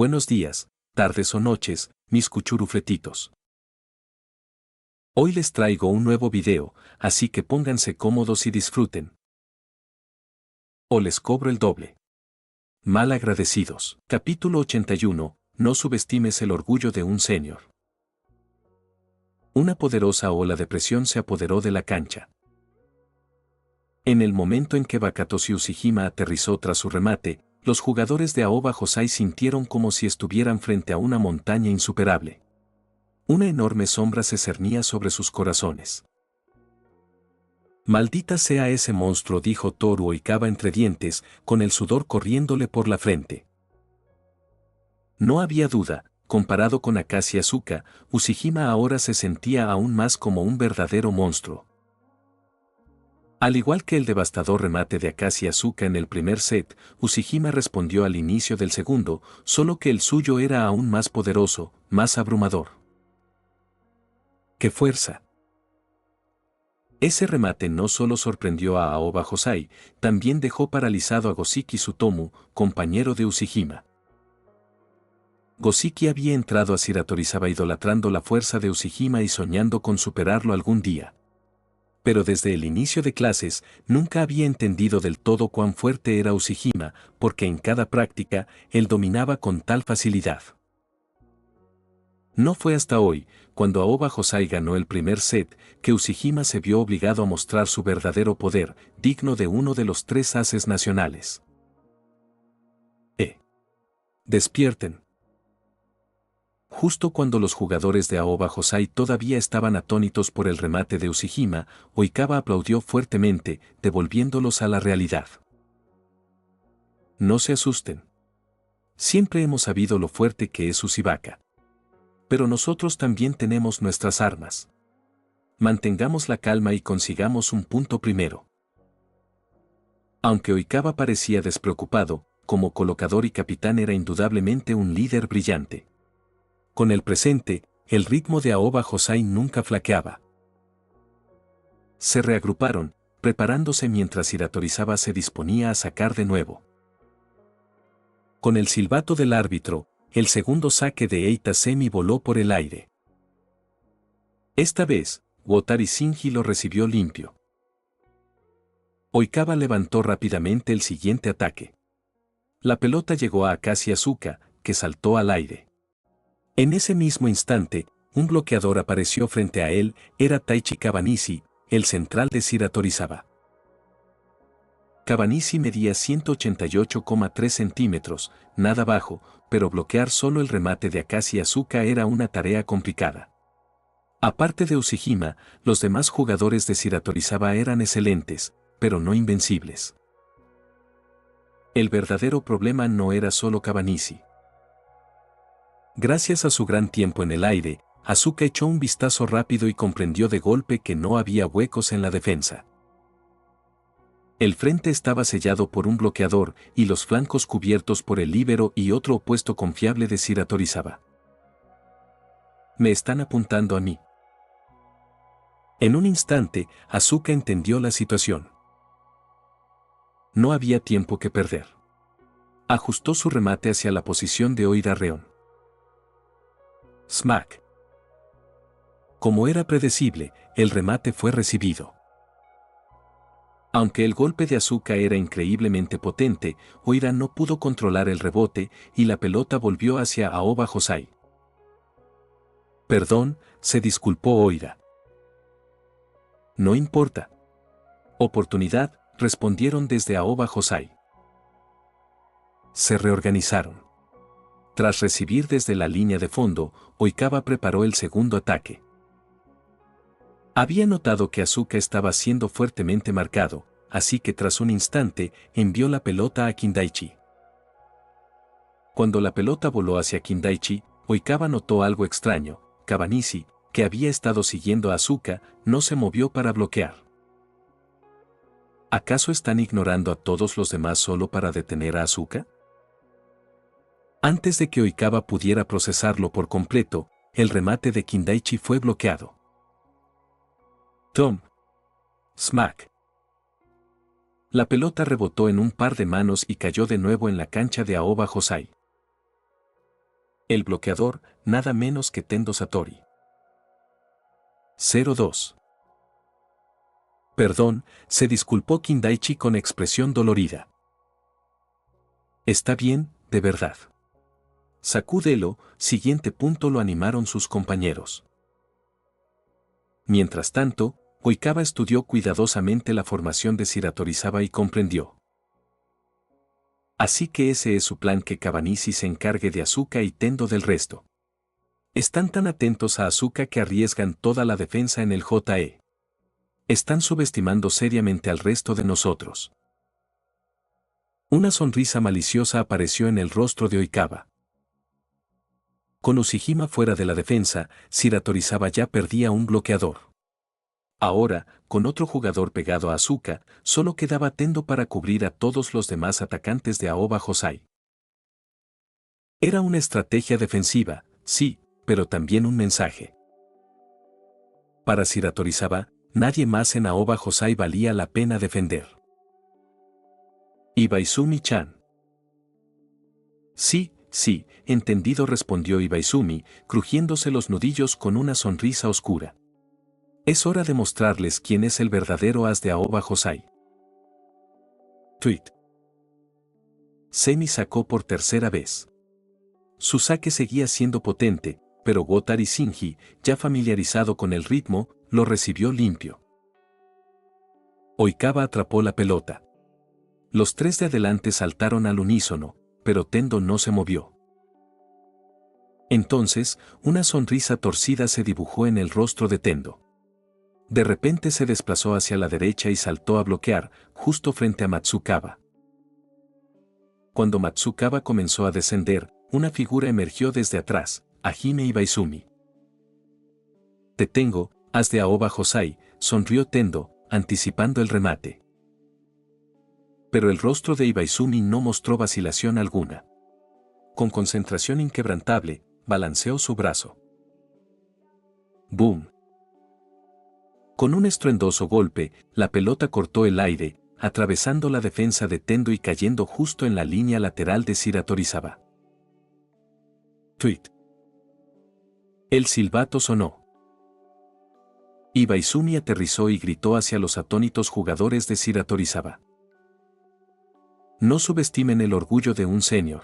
Buenos días, tardes o noches, mis cuchurufletitos. Hoy les traigo un nuevo video, así que pónganse cómodos y disfruten. O les cobro el doble. Mal agradecidos. Capítulo 81. No subestimes el orgullo de un senior. Una poderosa ola de presión se apoderó de la cancha. En el momento en que Bakatoshi Ushijima aterrizó tras su remate, los jugadores de Aoba Hosai sintieron como si estuvieran frente a una montaña insuperable. Una enorme sombra se cernía sobre sus corazones. «Maldita sea ese monstruo», dijo Toru Oikawa entre dientes, con el sudor corriéndole por la frente. No había duda, comparado con Akashi Asuka, Ushijima ahora se sentía aún más como un verdadero monstruo. Al igual que el devastador remate de Akashi Asuka en el primer set, Ushijima respondió al inicio del segundo, solo que el suyo era aún más poderoso, más abrumador. ¡Qué fuerza! Ese remate no solo sorprendió a Aoba Hosai, también dejó paralizado a Goshiki Tsutomu, compañero de Ushijima. Goshiki había entrado a Shiratorizawa idolatrando la fuerza de Ushijima y soñando con superarlo algún día. Pero desde el inicio de clases, nunca había entendido del todo cuán fuerte era Ushijima, porque en cada práctica, él dominaba con tal facilidad. No fue hasta hoy, cuando Aoba Hosai ganó el primer set, que Ushijima se vio obligado a mostrar su verdadero poder, digno de uno de los tres ases nacionales. Despierten. Justo cuando los jugadores de Aoba Hosai todavía estaban atónitos por el remate de Ushijima, Oikawa aplaudió fuertemente, devolviéndolos a la realidad. No se asusten. Siempre hemos sabido lo fuerte que es Uzibaka. Pero nosotros también tenemos nuestras armas. Mantengamos la calma y consigamos un punto primero. Aunque Oikawa parecía despreocupado, como colocador y capitán era indudablemente un líder brillante. Con el presente, el ritmo de Aoba Hosai nunca flaqueaba. Se reagruparon, preparándose mientras Shiratorizawa se disponía a sacar de nuevo. Con el silbato del árbitro, el segundo saque de Eita Semi voló por el aire. Esta vez, Wotari Shinji lo recibió limpio. Oikawa levantó rápidamente el siguiente ataque. La pelota llegó a Akashi Asuka, que saltó al aire. En ese mismo instante, un bloqueador apareció frente a él, era Taichi Kawanishi, el central de Shiratorizawa. Kawanishi medía 188,3 centímetros, nada bajo, pero bloquear solo el remate de Akashi Asuka era una tarea complicada. Aparte de Ushijima, los demás jugadores de Shiratorizawa eran excelentes, pero no invencibles. El verdadero problema no era solo Kawanishi. Gracias a su gran tiempo en el aire, Asuka echó un vistazo rápido y comprendió de golpe que no había huecos en la defensa. El frente estaba sellado por un bloqueador y los flancos cubiertos por el líbero y otro opuesto confiable de Shiratorizawa. Me están apuntando a mí. En un instante, Asuka entendió la situación. No había tiempo que perder. Ajustó su remate hacia la posición de Oida Reon. Smack. Como era predecible, el remate fue recibido. Aunque el golpe de Asuka era increíblemente potente, Oida no pudo controlar el rebote y la pelota volvió hacia Aoba Hosai. Perdón, se disculpó Oida. No importa. Oportunidad, respondieron desde Aoba Hosai. Se reorganizaron. Tras recibir desde la línea de fondo, Oikawa preparó el segundo ataque. Había notado que Asuka estaba siendo fuertemente marcado, así que tras un instante, envió la pelota a Kindaichi. Cuando la pelota voló hacia Kindaichi, Oikawa notó algo extraño. Kawanishi, que había estado siguiendo a Asuka, no se movió para bloquear. ¿Acaso están ignorando a todos los demás solo para detener a Asuka? Antes de que Oikawa pudiera procesarlo por completo, el remate de Kindaichi fue bloqueado. Tom. Smack. La pelota rebotó en un par de manos y cayó de nuevo en la cancha de Aoba Hosai. El bloqueador, nada menos que Tendo Satori. 02. Perdón, se disculpó Kindaichi con expresión dolorida. Está bien, de verdad. Sacúdelo, siguiente punto lo animaron sus compañeros. Mientras tanto, Oikawa estudió cuidadosamente la formación de Shiratorizawa y comprendió. Así que ese es su plan, que Kawanishi se encargue de Asuka y Tendo del resto. Están tan atentos a Asuka que arriesgan toda la defensa en el JE. Están subestimando seriamente al resto de nosotros. Una sonrisa maliciosa apareció en el rostro de Oikawa. Con Ushijima fuera de la defensa, Shiratorizawa ya perdía un bloqueador. Ahora, con otro jugador pegado a Asuka, solo quedaba Tendo para cubrir a todos los demás atacantes de Aoba Hosai. Era una estrategia defensiva, sí, pero también un mensaje. Para Shiratorizawa, nadie más en Aoba Hosai valía la pena defender. Ibaizumi-chan. Sí, sí, entendido, respondió Ibaizumi, crujiéndose los nudillos con una sonrisa oscura. Es hora de mostrarles quién es el verdadero as de Aoba Hosai. Tweet. Semi sacó por tercera vez. Su saque seguía siendo potente, pero Gotari Shinji, ya familiarizado con el ritmo, lo recibió limpio. Oikawa atrapó la pelota. Los tres de adelante saltaron al unísono, pero Tendo no se movió. Entonces, una sonrisa torcida se dibujó en el rostro de Tendo. De repente se desplazó hacia la derecha y saltó a bloquear, justo frente a Matsukawa. Cuando Matsukawa comenzó a descender, una figura emergió desde atrás, Hajime Ibaizumi. Te tengo, as de Aoba Hosai, sonrió Tendo, anticipando el remate. Pero el rostro de Ibaizumi no mostró vacilación alguna. Con concentración inquebrantable, balanceó su brazo. ¡Boom! Con un estruendoso golpe, la pelota cortó el aire, atravesando la defensa de Tendo y cayendo justo en la línea lateral de Shiratorizawa. Tweet. El silbato sonó. Ibaizumi aterrizó y gritó hacia los atónitos jugadores de Shiratorizawa. No subestimen el orgullo de un senior.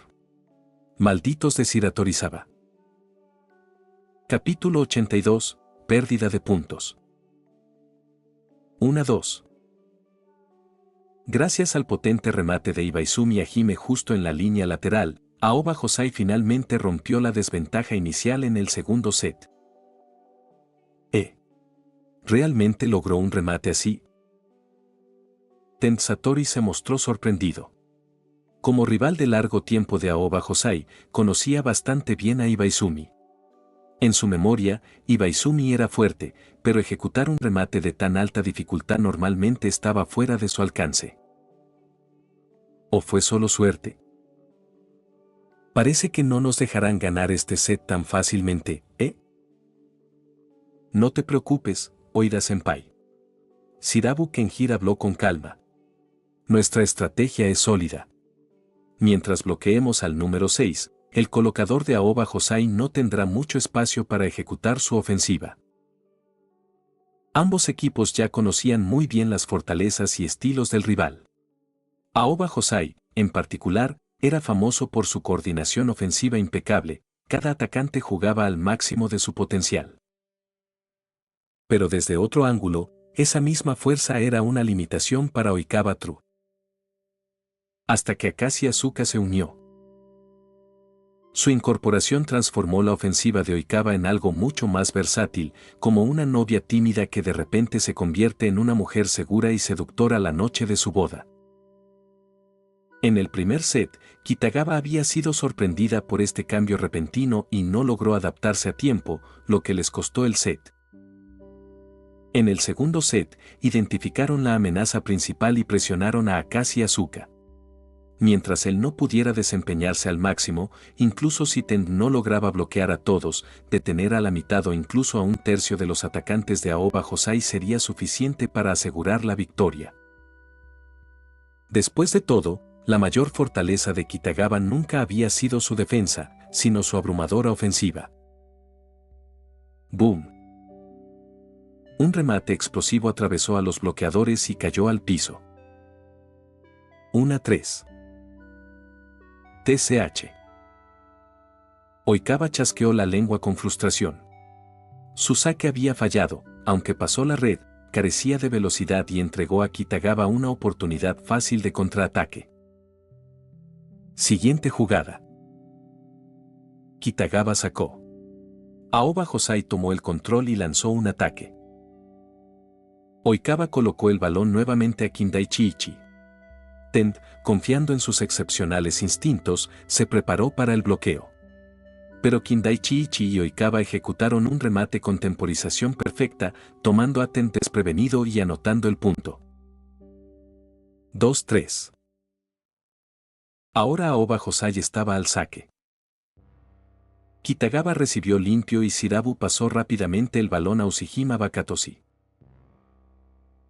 Malditos de Shiratorizawa. Capítulo 82. Pérdida de puntos. 1-2. Gracias al potente remate de Ibaizumi Hajime justo en la línea lateral, Aoba Hosai finalmente rompió la desventaja inicial en el segundo set. ¿Realmente logró un remate así? Tendo Satori se mostró sorprendido. Como rival de largo tiempo de Aoba Hosai, conocía bastante bien a Ibaizumi. En su memoria, Ibaizumi era fuerte, pero ejecutar un remate de tan alta dificultad normalmente estaba fuera de su alcance. ¿O fue solo suerte? Parece que no nos dejarán ganar este set tan fácilmente, ¿eh? No te preocupes, Oida-senpai. Shirabu Kenjiro habló con calma. Nuestra estrategia es sólida. Mientras bloqueemos al número 6, el colocador de Aoba Hosai no tendrá mucho espacio para ejecutar su ofensiva. Ambos equipos ya conocían muy bien las fortalezas y estilos del rival. Aoba Hosai, en particular, era famoso por su coordinación ofensiva impecable, cada atacante jugaba al máximo de su potencial. Pero desde otro ángulo, esa misma fuerza era una limitación para Oikawa True. Hasta que Akashi Asuka se unió. Su incorporación transformó la ofensiva de Oikawa en algo mucho más versátil, como una novia tímida que de repente se convierte en una mujer segura y seductora la noche de su boda. En el primer set, Kitagawa había sido sorprendida por este cambio repentino y no logró adaptarse a tiempo, lo que les costó el set. En el segundo set, identificaron la amenaza principal y presionaron a Akashi Asuka. Mientras él no pudiera desempeñarse al máximo, incluso si Tendo no lograba bloquear a todos, detener a la mitad o incluso a un tercio de los atacantes de Aoba Hosai sería suficiente para asegurar la victoria. Después de todo, la mayor fortaleza de Kitagawa nunca había sido su defensa, sino su abrumadora ofensiva. ¡Boom! Un remate explosivo atravesó a los bloqueadores y cayó al piso. 1-3. TCH. Oikawa chasqueó la lengua con frustración. Su saque había fallado, aunque pasó la red, carecía de velocidad y entregó a Kitagawa una oportunidad fácil de contraataque. Siguiente jugada. Kitagawa sacó. Aoba Hosai tomó el control y lanzó un ataque. Oikawa colocó el balón nuevamente a Kindaichi Ichi. Tent, confiando en sus excepcionales instintos, se preparó para el bloqueo. Pero Kindaichi Ichi y Oikawa ejecutaron un remate con temporización perfecta, tomando a Tent desprevenido y anotando el punto. 2-3. Ahora Aoba Hosai estaba al saque. Kitagawa recibió limpio y Shirabu pasó rápidamente el balón a Ushijima Bakatoshi.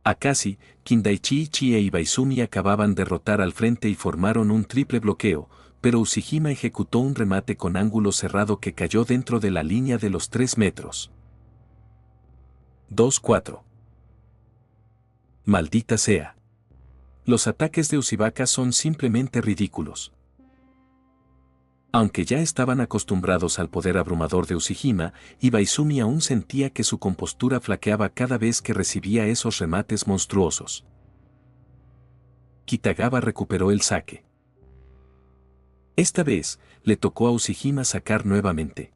Akashi, Kindaichi Ichi e Ibaizumi acababan de rotar al frente y formaron un triple bloqueo, pero Ushijima ejecutó un remate con ángulo cerrado que cayó dentro de la línea de los 3 metros. 2-4. Maldita sea. Los ataques de Uzibaka son simplemente ridículos. Aunque ya estaban acostumbrados al poder abrumador de Ushijima, Ibaizumi aún sentía que su compostura flaqueaba cada vez que recibía esos remates monstruosos. Kitagawa recuperó el saque. Esta vez, le tocó a Ushijima sacar nuevamente.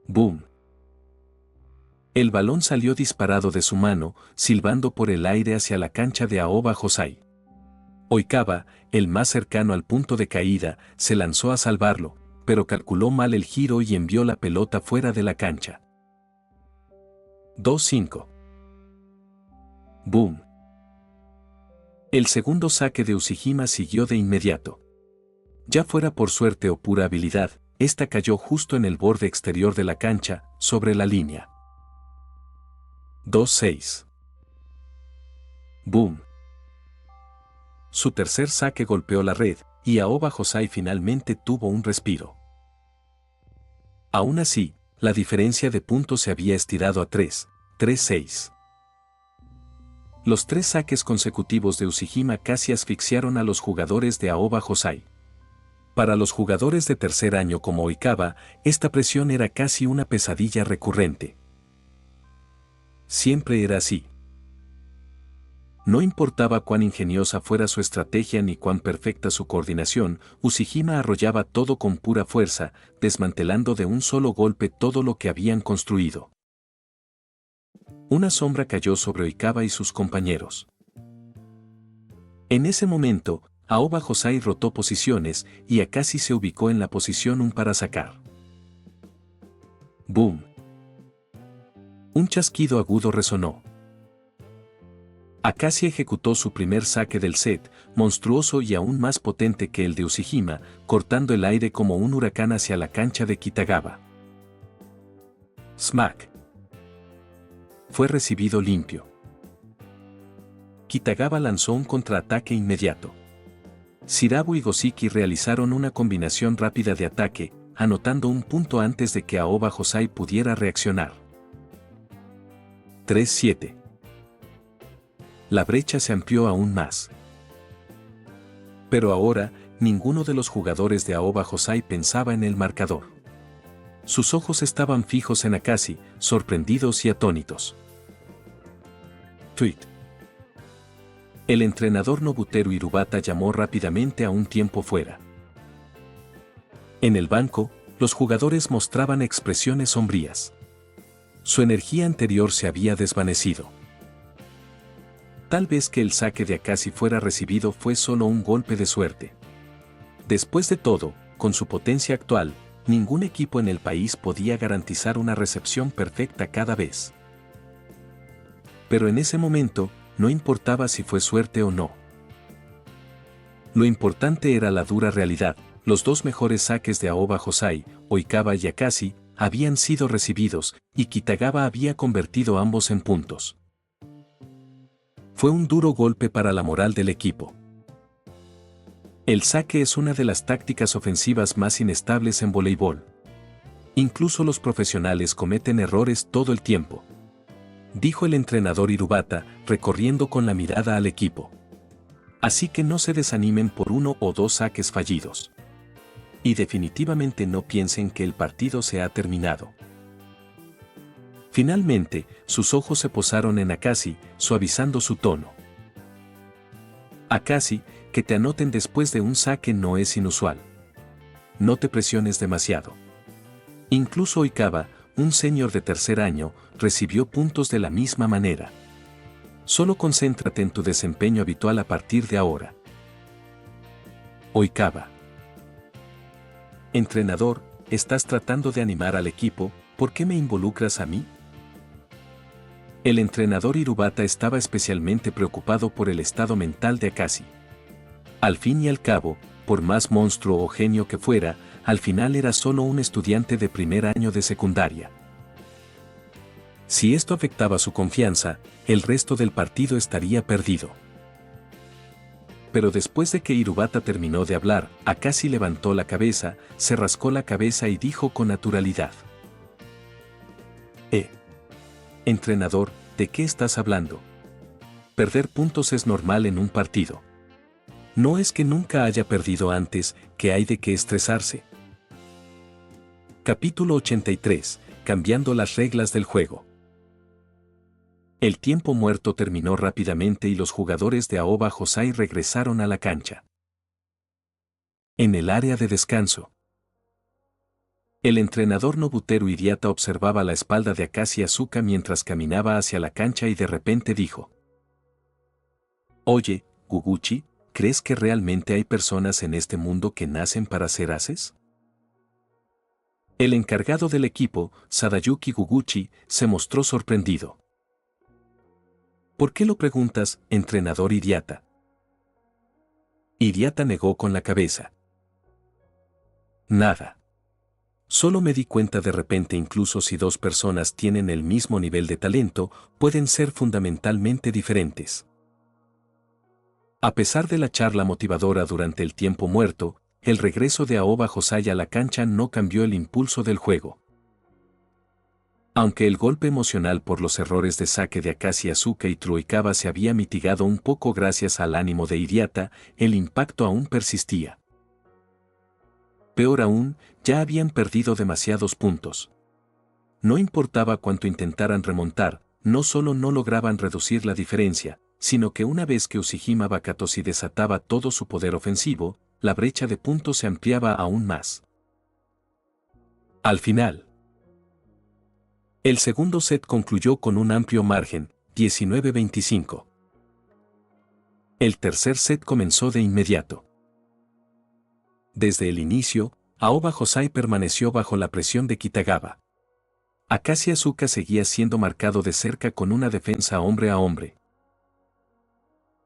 ¡Boom! El balón salió disparado de su mano, silbando por el aire hacia la cancha de Aoba Hosai. Oikawa, el más cercano al punto de caída, se lanzó a salvarlo, pero calculó mal el giro y envió la pelota fuera de la cancha. 2-5. ¡Boom! El segundo saque de Ushijima siguió de inmediato. Ya fuera por suerte o pura habilidad, esta cayó justo en el borde exterior de la cancha, sobre la línea. 2-6. ¡Boom! Su tercer saque golpeó la red, y Aoba Hosai finalmente tuvo un respiro. Aún así, la diferencia de puntos se había estirado a 3-6. Los 3 saques consecutivos de Ushijima casi asfixiaron a los jugadores de Aoba Hosai. Para los jugadores de tercer año como Oikawa, esta presión era casi una pesadilla recurrente. Siempre era así. No importaba cuán ingeniosa fuera su estrategia ni cuán perfecta su coordinación, Ushijima arrollaba todo con pura fuerza, desmantelando de un solo golpe todo lo que habían construido. Una sombra cayó sobre Oikawa y sus compañeros. En ese momento, Aoba Hosai rotó posiciones y Akashi se ubicó en la posición 1 para sacar. ¡Boom! Un chasquido agudo resonó. Akashi ejecutó su primer saque del set, monstruoso y aún más potente que el de Ushijima, cortando el aire como un huracán hacia la cancha de Kitagawa. Smack. Fue recibido limpio. Kitagawa lanzó un contraataque inmediato. Shirabu y Goshiki realizaron una combinación rápida de ataque, anotando un punto antes de que Aoba Hosai pudiera reaccionar. 3-7. La brecha se amplió aún más. Pero ahora, ninguno de los jugadores de Aoba Hosai pensaba en el marcador. Sus ojos estaban fijos en Akashi, sorprendidos y atónitos. Tweet. El entrenador Nobuteru Hirubata llamó rápidamente a un tiempo fuera. En el banco, los jugadores mostraban expresiones sombrías. Su energía anterior se había desvanecido. Tal vez que el saque de Akashi fuera recibido fue solo un golpe de suerte. Después de todo, con su potencia actual, ningún equipo en el país podía garantizar una recepción perfecta cada vez. Pero en ese momento, no importaba si fue suerte o no. Lo importante era la dura realidad: los 2 mejores saques de Aoba Hosai, Oikawa y Akashi, habían sido recibidos, y Kitagawa había convertido ambos en puntos. Fue un duro golpe para la moral del equipo. El saque es una de las tácticas ofensivas más inestables en voleibol. Incluso los profesionales cometen errores todo el tiempo, dijo el entrenador Hirubata, recorriendo con la mirada al equipo. Así que no se desanimen por 1 o 2 saques fallidos. Y definitivamente no piensen que el partido se ha terminado. Finalmente, sus ojos se posaron en Akashi, suavizando su tono. Akashi, que te anoten después de un saque no es inusual. No te presiones demasiado. Incluso Oikawa, un senior de tercer año, recibió puntos de la misma manera. Solo concéntrate en tu desempeño habitual a partir de ahora. Oikawa. Entrenador, estás tratando de animar al equipo, ¿por qué me involucras a mí? El entrenador Hirubata estaba especialmente preocupado por el estado mental de Akashi. Al fin y al cabo, por más monstruo o genio que fuera, al final era solo un estudiante de primer año de secundaria. Si esto afectaba su confianza, el resto del partido estaría perdido. Pero después de que Hirubata terminó de hablar, Akashi levantó la cabeza, se rascó la cabeza y dijo con naturalidad: Entrenador, ¿de qué estás hablando? Perder puntos es normal en un partido. No es que nunca haya perdido antes, que hay de qué estresarse. Capítulo 83, cambiando las reglas del juego. El tiempo muerto terminó rápidamente y los jugadores de Aoba Hosai regresaron a la cancha. En el área de descanso, el entrenador Nobuteru Hirata observaba la espalda de Akashi Asuka mientras caminaba hacia la cancha y de repente dijo: Oye, Guguchi, ¿crees que realmente hay personas en este mundo que nacen para ser ases? El encargado del equipo, Sadayuki Guguchi, se mostró sorprendido. ¿Por qué lo preguntas, entrenador Hirata? Hirata negó con la cabeza. Nada. Solo me di cuenta de repente incluso si 2 personas tienen el mismo nivel de talento, pueden ser fundamentalmente diferentes. A pesar de la charla motivadora durante el tiempo muerto, el regreso de Aoba Hosai a la cancha no cambió el impulso del juego. Aunque el golpe emocional por los errores de saque de Akashi Asuka y Truikawa se había mitigado un poco gracias al ánimo de Hirata, el impacto aún persistía. Peor aún, ya habían perdido demasiados puntos. No importaba cuánto intentaran remontar, no solo no lograban reducir la diferencia, sino que una vez que Ushijima Wakatoshi desataba todo su poder ofensivo, la brecha de puntos se ampliaba aún más. Al final, el segundo set concluyó con un amplio margen, 19-25. El tercer set comenzó de inmediato. Desde el inicio, Aoba Hosai permaneció bajo la presión de Kitagawa. Akashi Asuka seguía siendo marcado de cerca con una defensa hombre a hombre.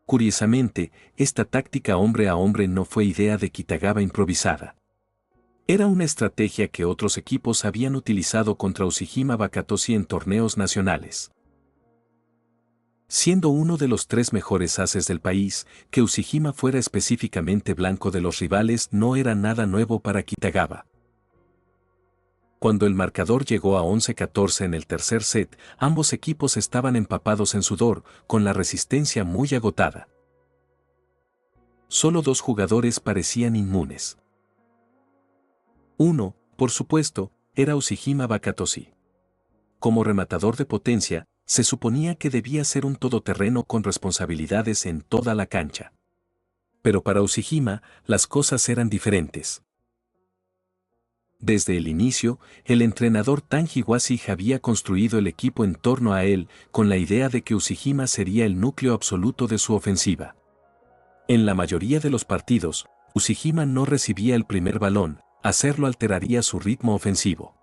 Curiosamente, esta táctica hombre a hombre no fue idea de Kitagawa improvisada. Era una estrategia que otros equipos habían utilizado contra Ushijima Wakatoshi en torneos nacionales. Siendo uno de los 3 mejores ases del país, que Ushijima fuera específicamente blanco de los rivales no era nada nuevo para Kitagawa. Cuando el marcador llegó a 11-14 en el tercer set, ambos equipos estaban empapados en sudor, con la resistencia muy agotada. Solo 2 jugadores parecían inmunes. Uno, por supuesto, era Ushijima Wakatoshi. Como rematador de potencia, se suponía que debía ser un todoterreno con responsabilidades en toda la cancha. Pero para Ushijima, las cosas eran diferentes. Desde el inicio, el entrenador Tanji Washige había construido el equipo en torno a él, con la idea de que Ushijima sería el núcleo absoluto de su ofensiva. En la mayoría de los partidos, Ushijima no recibía el primer balón, hacerlo alteraría su ritmo ofensivo.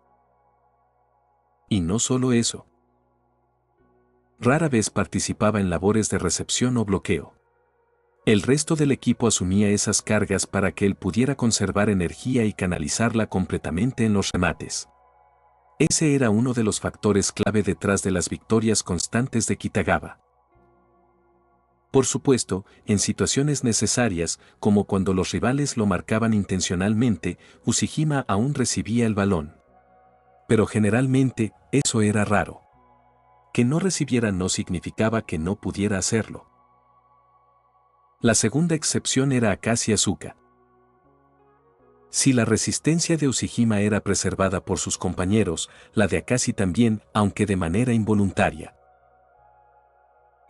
Y no solo eso. Rara vez participaba en labores de recepción o bloqueo. El resto del equipo asumía esas cargas para que él pudiera conservar energía y canalizarla completamente en los remates. Ese era uno de los factores clave detrás de las victorias constantes de Kitagawa. Por supuesto, en situaciones necesarias, como cuando los rivales lo marcaban intencionalmente, Ushijima aún recibía el balón. Pero generalmente, eso era raro. Que no recibiera no significaba que no pudiera hacerlo. La segunda excepción era Akashi Asuka. Si la resistencia de Ushijima era preservada por sus compañeros, la de Akashi también, aunque de manera involuntaria.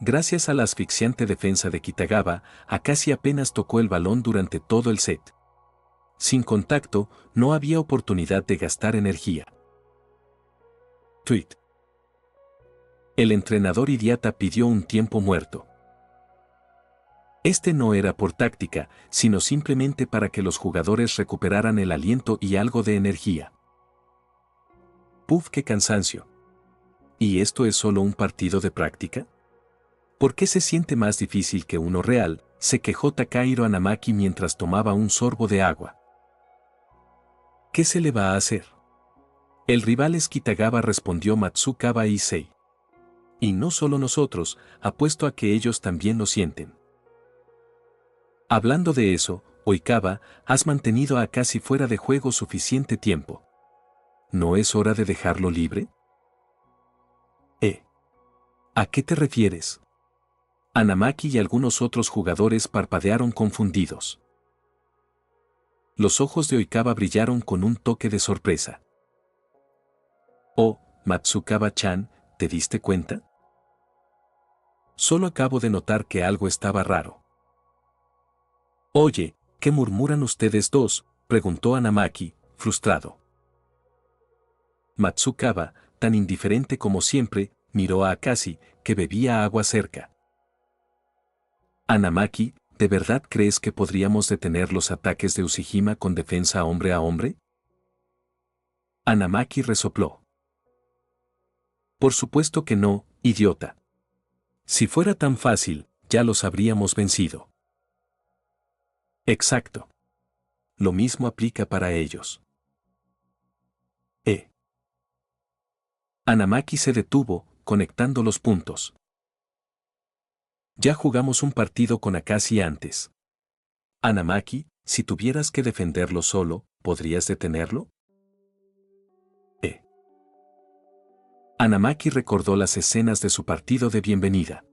Gracias a la asfixiante defensa de Kitagawa, Akashi apenas tocó el balón durante todo el set. Sin contacto, no había oportunidad de gastar energía. Tweet. El entrenador idiota pidió un tiempo muerto. Este no era por táctica, sino simplemente para que los jugadores recuperaran el aliento y algo de energía. Puf, qué cansancio. ¿Y esto es solo un partido de práctica? ¿Por qué se siente más difícil que uno real?, se quejó Takahiro Hanamaki mientras tomaba un sorbo de agua. ¿Qué se le va a hacer? El rival es Kitagawa, respondió Matsukawa Issei. Y no solo nosotros, apuesto a que ellos también lo sienten. Hablando de eso, Oikawa, has mantenido a Akashi fuera de juego suficiente tiempo. ¿No es hora de dejarlo libre? ¿A qué te refieres? Hanamaki y algunos otros jugadores parpadearon confundidos. Los ojos de Oikawa brillaron con un toque de sorpresa. Oh, Matsukawa-chan, ¿te diste cuenta? Solo acabo de notar que algo estaba raro. Oye, ¿qué murmuran ustedes dos?, preguntó Hanamaki, frustrado. Matsukawa, tan indiferente como siempre, miró a Akashi, que bebía agua cerca. Hanamaki, ¿de verdad crees que podríamos detener los ataques de Ushijima con defensa hombre a hombre? Hanamaki resopló. Por supuesto que no, idiota. Si fuera tan fácil, ya los habríamos vencido. Exacto. Lo mismo aplica para ellos. Hanamaki se detuvo, conectando los puntos. Ya jugamos un partido con Akashi antes. Hanamaki, si tuvieras que defenderlo solo, ¿podrías detenerlo? Hanamaki recordó las escenas de su partido de bienvenida.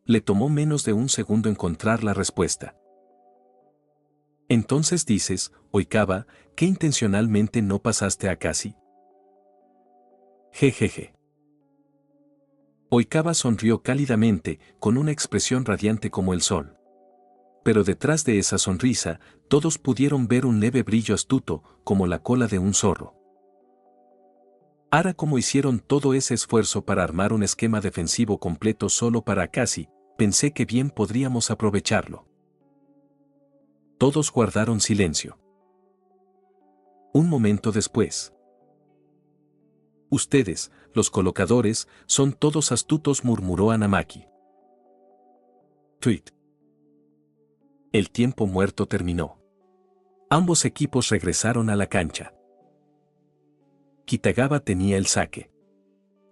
Le tomó menos de un segundo encontrar la respuesta. Entonces dices, Oikawa, que intencionalmente no pasaste a Akashi. Jejeje. Oikawa sonrió cálidamente, con una expresión radiante como el sol. Pero detrás de esa sonrisa, todos pudieron ver un leve brillo astuto, como la cola de un zorro. Ahora, como hicieron todo ese esfuerzo para armar un esquema defensivo completo solo para Akashi, pensé que bien podríamos aprovecharlo. Todos guardaron silencio. Un momento después. Ustedes, los colocadores, son todos astutos, murmuró Hanamaki. Tweet. El tiempo muerto terminó. Ambos equipos regresaron a la cancha. Kitagawa tenía el saque.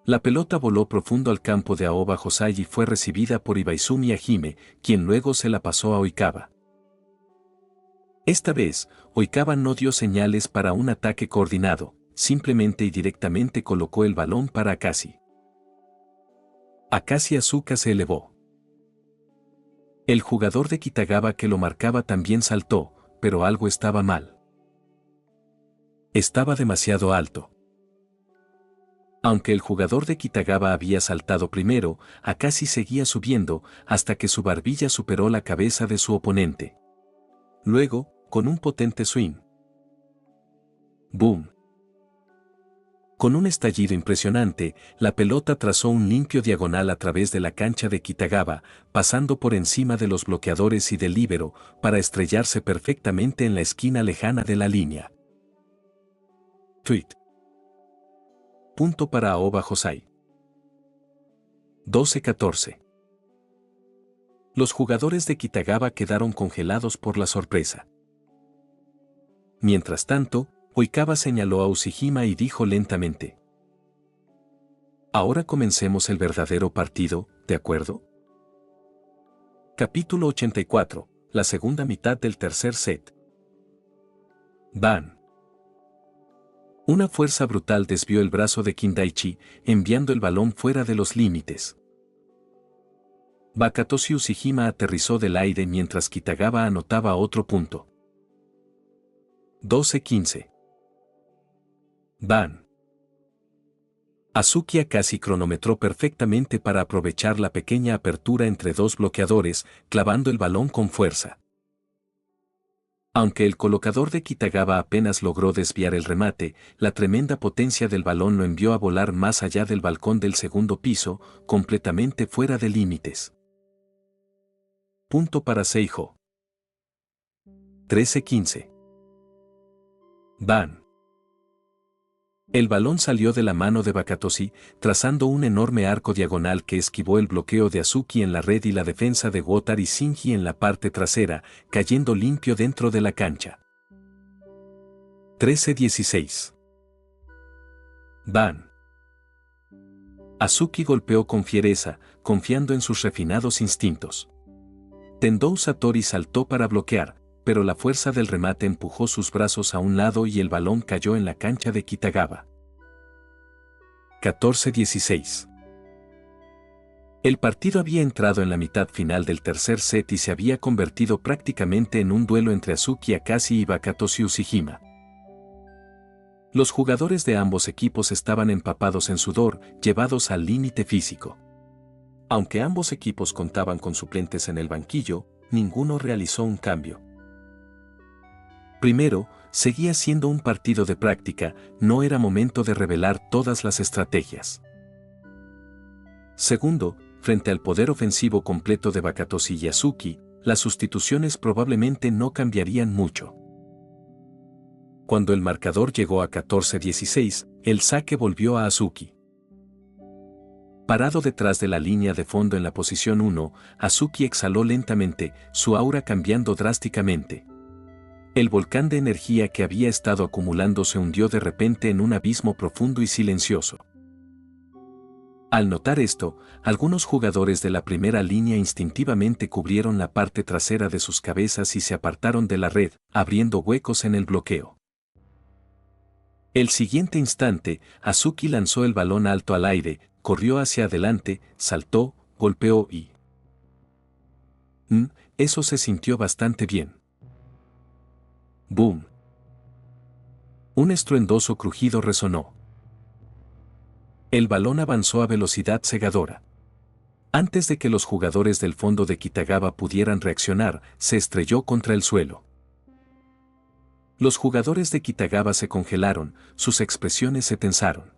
La pelota voló profundo al campo de Aoba Hosai y fue recibida por Ibaizumi Hajime, quien luego se la pasó a Oikawa. Esta vez, Oikawa no dio señales para un ataque coordinado, simplemente y directamente colocó el balón para Akashi. Akashi Asuka se elevó. El jugador de Kitagawa que lo marcaba también saltó, pero algo estaba mal. Estaba demasiado alto. Aunque el jugador de Kitagawa había saltado primero, Akashi seguía subiendo hasta que su barbilla superó la cabeza de su oponente. Luego, con un potente swing. ¡Boom! Con un estallido impresionante, la pelota trazó un limpio diagonal a través de la cancha de Kitagawa, pasando por encima de los bloqueadores y del líbero, para estrellarse perfectamente en la esquina lejana de la línea. Tweet. Punto para Aoba Hosai. 12-14. Los jugadores de Kitagawa quedaron congelados por la sorpresa. Mientras tanto, Oikawa señaló a Ushijima y dijo lentamente: Ahora comencemos el verdadero partido, ¿de acuerdo? Capítulo 84, la segunda mitad del tercer set. ¡Ban! Una fuerza brutal desvió el brazo de Kindaichi, enviando el balón fuera de los límites. Bakatoshi Ushijima aterrizó del aire mientras Kitagawa anotaba otro punto. 12-15. ¡Ban! Azuki casi cronometró perfectamente para aprovechar la pequeña apertura entre dos bloqueadores, clavando el balón con fuerza. Aunque el colocador de Kitagawa apenas logró desviar el remate, la tremenda potencia del balón lo envió a volar más allá del balcón del segundo piso, completamente fuera de límites. Punto para Seiho. 13-15. ¡Ban! El balón salió de la mano de Bakatoshi, trazando un enorme arco diagonal que esquivó el bloqueo de Azuki en la red y la defensa de Wotari Shinji en la parte trasera, cayendo limpio dentro de la cancha. 13-16. ¡Ban! Azuki golpeó con fiereza, confiando en sus refinados instintos. Tendou Satori saltó para bloquear, pero la fuerza del remate empujó sus brazos a un lado y el balón cayó en la cancha de Kitagawa. 14-16. El partido había entrado en la mitad final del tercer set y se había convertido prácticamente en un duelo entre Azuki Akashi y Bakatoshi Ushijima. Los jugadores de ambos equipos estaban empapados en sudor, llevados al límite físico. Aunque ambos equipos contaban con suplentes en el banquillo, ninguno realizó un cambio. Primero, seguía siendo un partido de práctica, no era momento de revelar todas las estrategias. Segundo, frente al poder ofensivo completo de Bakatoshi y Azuki, las sustituciones probablemente no cambiarían mucho. Cuando el marcador llegó a 14-16, el saque volvió a Azuki. Parado detrás de la línea de fondo en la posición 1, Azuki exhaló lentamente, su aura cambiando drásticamente. El volcán de energía que había estado acumulando se hundió de repente en un abismo profundo y silencioso. Al notar esto, algunos jugadores de la primera línea instintivamente cubrieron la parte trasera de sus cabezas y se apartaron de la red, abriendo huecos en el bloqueo. El siguiente instante, Azuki lanzó el balón alto al aire, corrió hacia adelante, saltó, golpeó y... Eso se sintió bastante bien. ¡Boom! Un estruendoso crujido resonó. El balón avanzó a velocidad cegadora. Antes de que los jugadores del fondo de Kitagawa pudieran reaccionar, se estrelló contra el suelo. Los jugadores de Kitagawa se congelaron, sus expresiones se tensaron.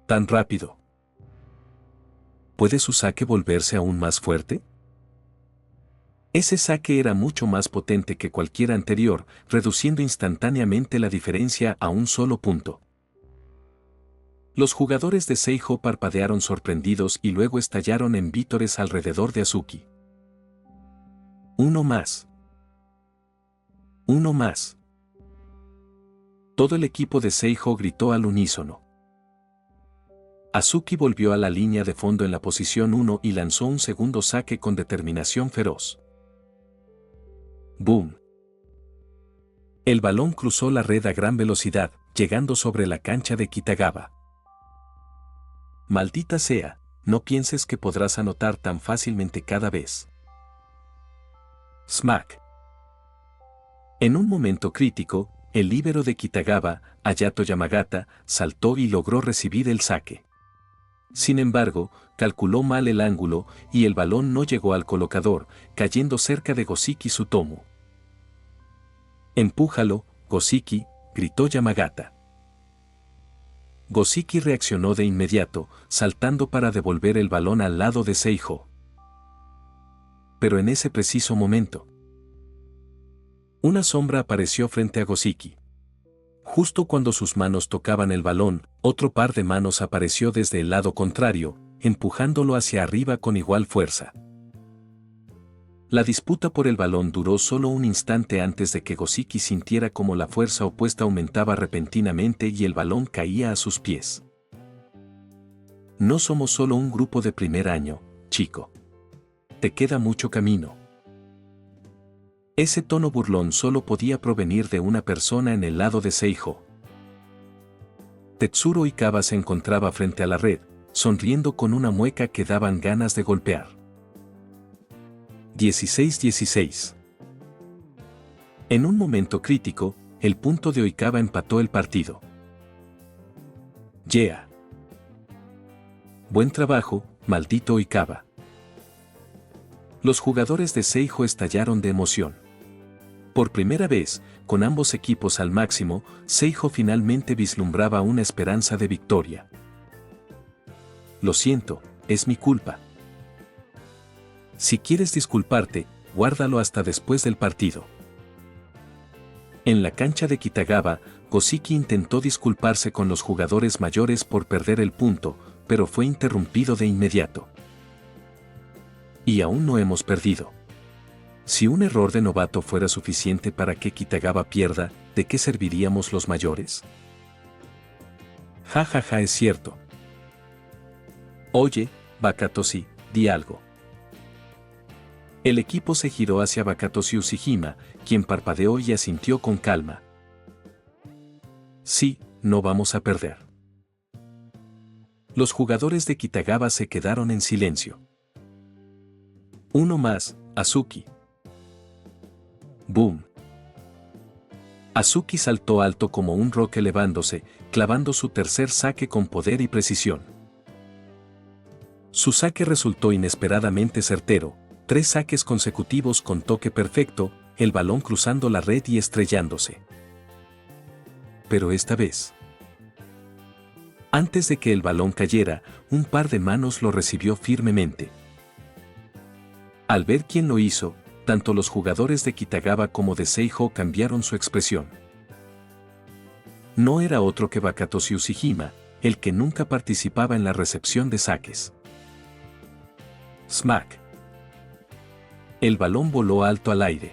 ¿Tan rápido? ¿Puede su saque volverse aún más fuerte? Ese saque era mucho más potente que cualquier anterior, reduciendo instantáneamente la diferencia a un solo punto. Los jugadores de Seiho parpadearon sorprendidos y luego estallaron en vítores alrededor de Azuki. Uno más. Uno más. Todo el equipo de Seiho gritó al unísono. Azuki volvió a la línea de fondo en la posición 1 y lanzó un segundo saque con determinación feroz. ¡Boom! El balón cruzó la red a gran velocidad, llegando sobre la cancha de Kitagawa. Maldita sea, no pienses que podrás anotar tan fácilmente cada vez. Smack. En un momento crítico, el líbero de Kitagawa, Hayato Yamagata, saltó y logró recibir el saque. Sin embargo, calculó mal el ángulo y el balón no llegó al colocador, cayendo cerca de Goshiki Tsutomu. «Empújalo, Goshiki», gritó Yamagata. Goshiki reaccionó de inmediato, saltando para devolver el balón al lado de Seiho. Pero en ese preciso momento, una sombra apareció frente a Goshiki. Justo cuando sus manos tocaban el balón, otro par de manos apareció desde el lado contrario, empujándolo hacia arriba con igual fuerza. La disputa por el balón duró solo un instante antes de que Goshiki sintiera como la fuerza opuesta aumentaba repentinamente y el balón caía a sus pies. No somos solo un grupo de primer año, chico. te queda mucho camino. Ese tono burlón solo podía provenir de una persona en el lado de Seijo. Tetsuro Oikawa se encontraba frente a la red, sonriendo con una mueca que daban ganas de golpear. 16-16. En un momento crítico, el punto de Oikawa empató el partido. Yeah. Buen trabajo, maldito Oikawa. Los jugadores de Seijo estallaron de emoción. Por primera vez, con ambos equipos al máximo, Seijo finalmente vislumbraba una esperanza de victoria. Lo siento, es mi culpa. Si quieres disculparte, guárdalo hasta después del partido. En la cancha de Kitagawa, Goshiki intentó disculparse con los jugadores mayores por perder el punto, pero fue interrumpido de inmediato. Y aún no hemos perdido. Si un error de novato fuera suficiente para que Kitagawa pierda, ¿de qué serviríamos los mayores? Ja ja ja, es cierto. Oye, Bakatoshi, di algo. El equipo se giró hacia Bakatoshi Ushijima, quien parpadeó y asintió con calma. Sí, no vamos a perder. Los jugadores de Kitagawa se quedaron en silencio. Uno más, Azuki. ¡Boom! Azuki saltó alto como un rock elevándose, clavando su tercer saque con poder y precisión. Su saque resultó inesperadamente certero, 3 saques consecutivos con toque perfecto, el balón cruzando la red y estrellándose. Pero esta vez, antes de que el balón cayera, un par de manos lo recibió firmemente. Al ver quién lo hizo, tanto los jugadores de Kitagawa como de Seijo cambiaron su expresión. No era otro que Bakatoshi Ushijima, el que nunca participaba en la recepción de saques. Smack. El balón voló alto al aire.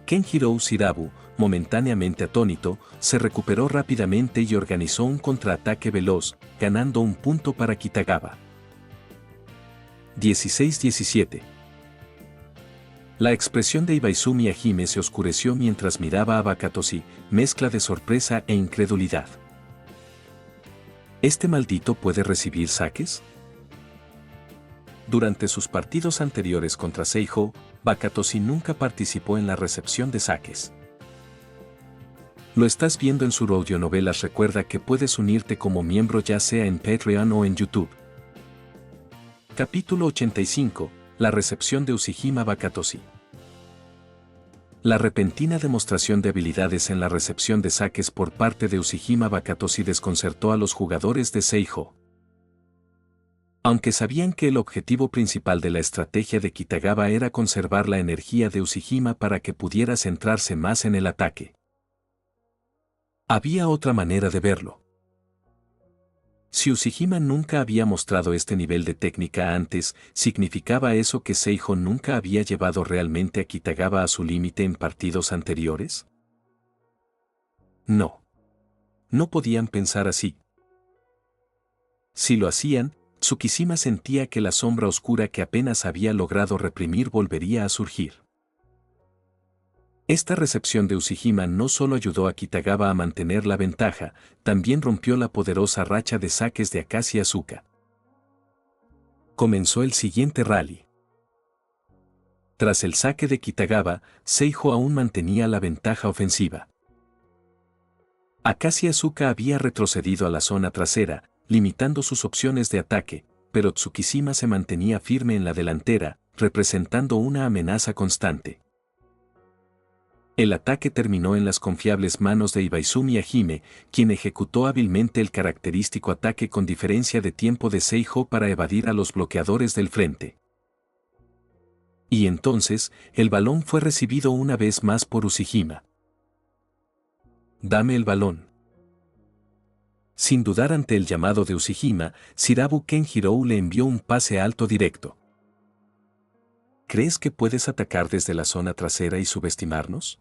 Kenjiro Shirabu, momentáneamente atónito, se recuperó rápidamente y organizó un contraataque veloz, ganando un punto para Kitagawa. 16-17. La expresión de Ibaizumi Hajime se oscureció mientras miraba a Bakatoshi, mezcla de sorpresa e incredulidad. ¿Este maldito puede recibir saques? Durante sus partidos anteriores contra Seijo, Bakatoshi nunca participó en la recepción de saques. Lo estás viendo en su audionovelas. Recuerda que puedes unirte como miembro ya sea en Patreon o en YouTube. Capítulo 85. La recepción de Ushijima Bakatoshi. La repentina demostración de habilidades en la recepción de saques por parte de Ushijima Bakatoshi desconcertó a los jugadores de Seijo. Aunque sabían que el objetivo principal de la estrategia de Kitagawa era conservar la energía de Ushijima para que pudiera centrarse más en el ataque. Había otra manera de verlo. Si Ushijima nunca había mostrado este nivel de técnica antes, ¿significaba eso que Seijo nunca había llevado realmente a Kitagawa a su límite en partidos anteriores? No. No podían pensar así. Si lo hacían, Tsukishima sentía que la sombra oscura que apenas había logrado reprimir volvería a surgir. Esta recepción de Ushijima no solo ayudó a Kitagawa a mantener la ventaja, también rompió la poderosa racha de saques de Akashi Asuka. Comenzó el siguiente rally. Tras el saque de Kitagawa, Seijo aún mantenía la ventaja ofensiva. Akashi Asuka había retrocedido a la zona trasera, limitando sus opciones de ataque, pero Tsukishima se mantenía firme en la delantera, representando una amenaza constante. El ataque terminó en las confiables manos de Ibaizumi Hajime, quien ejecutó hábilmente el característico ataque con diferencia de tiempo de Seijo para evadir a los bloqueadores del frente. Y entonces, el balón fue recibido una vez más por Ushijima. «Dame el balón». Sin dudar ante el llamado de Ushijima, Shirabu Kenjiro le envió un pase alto directo. ¿Crees que puedes atacar desde la zona trasera y subestimarnos?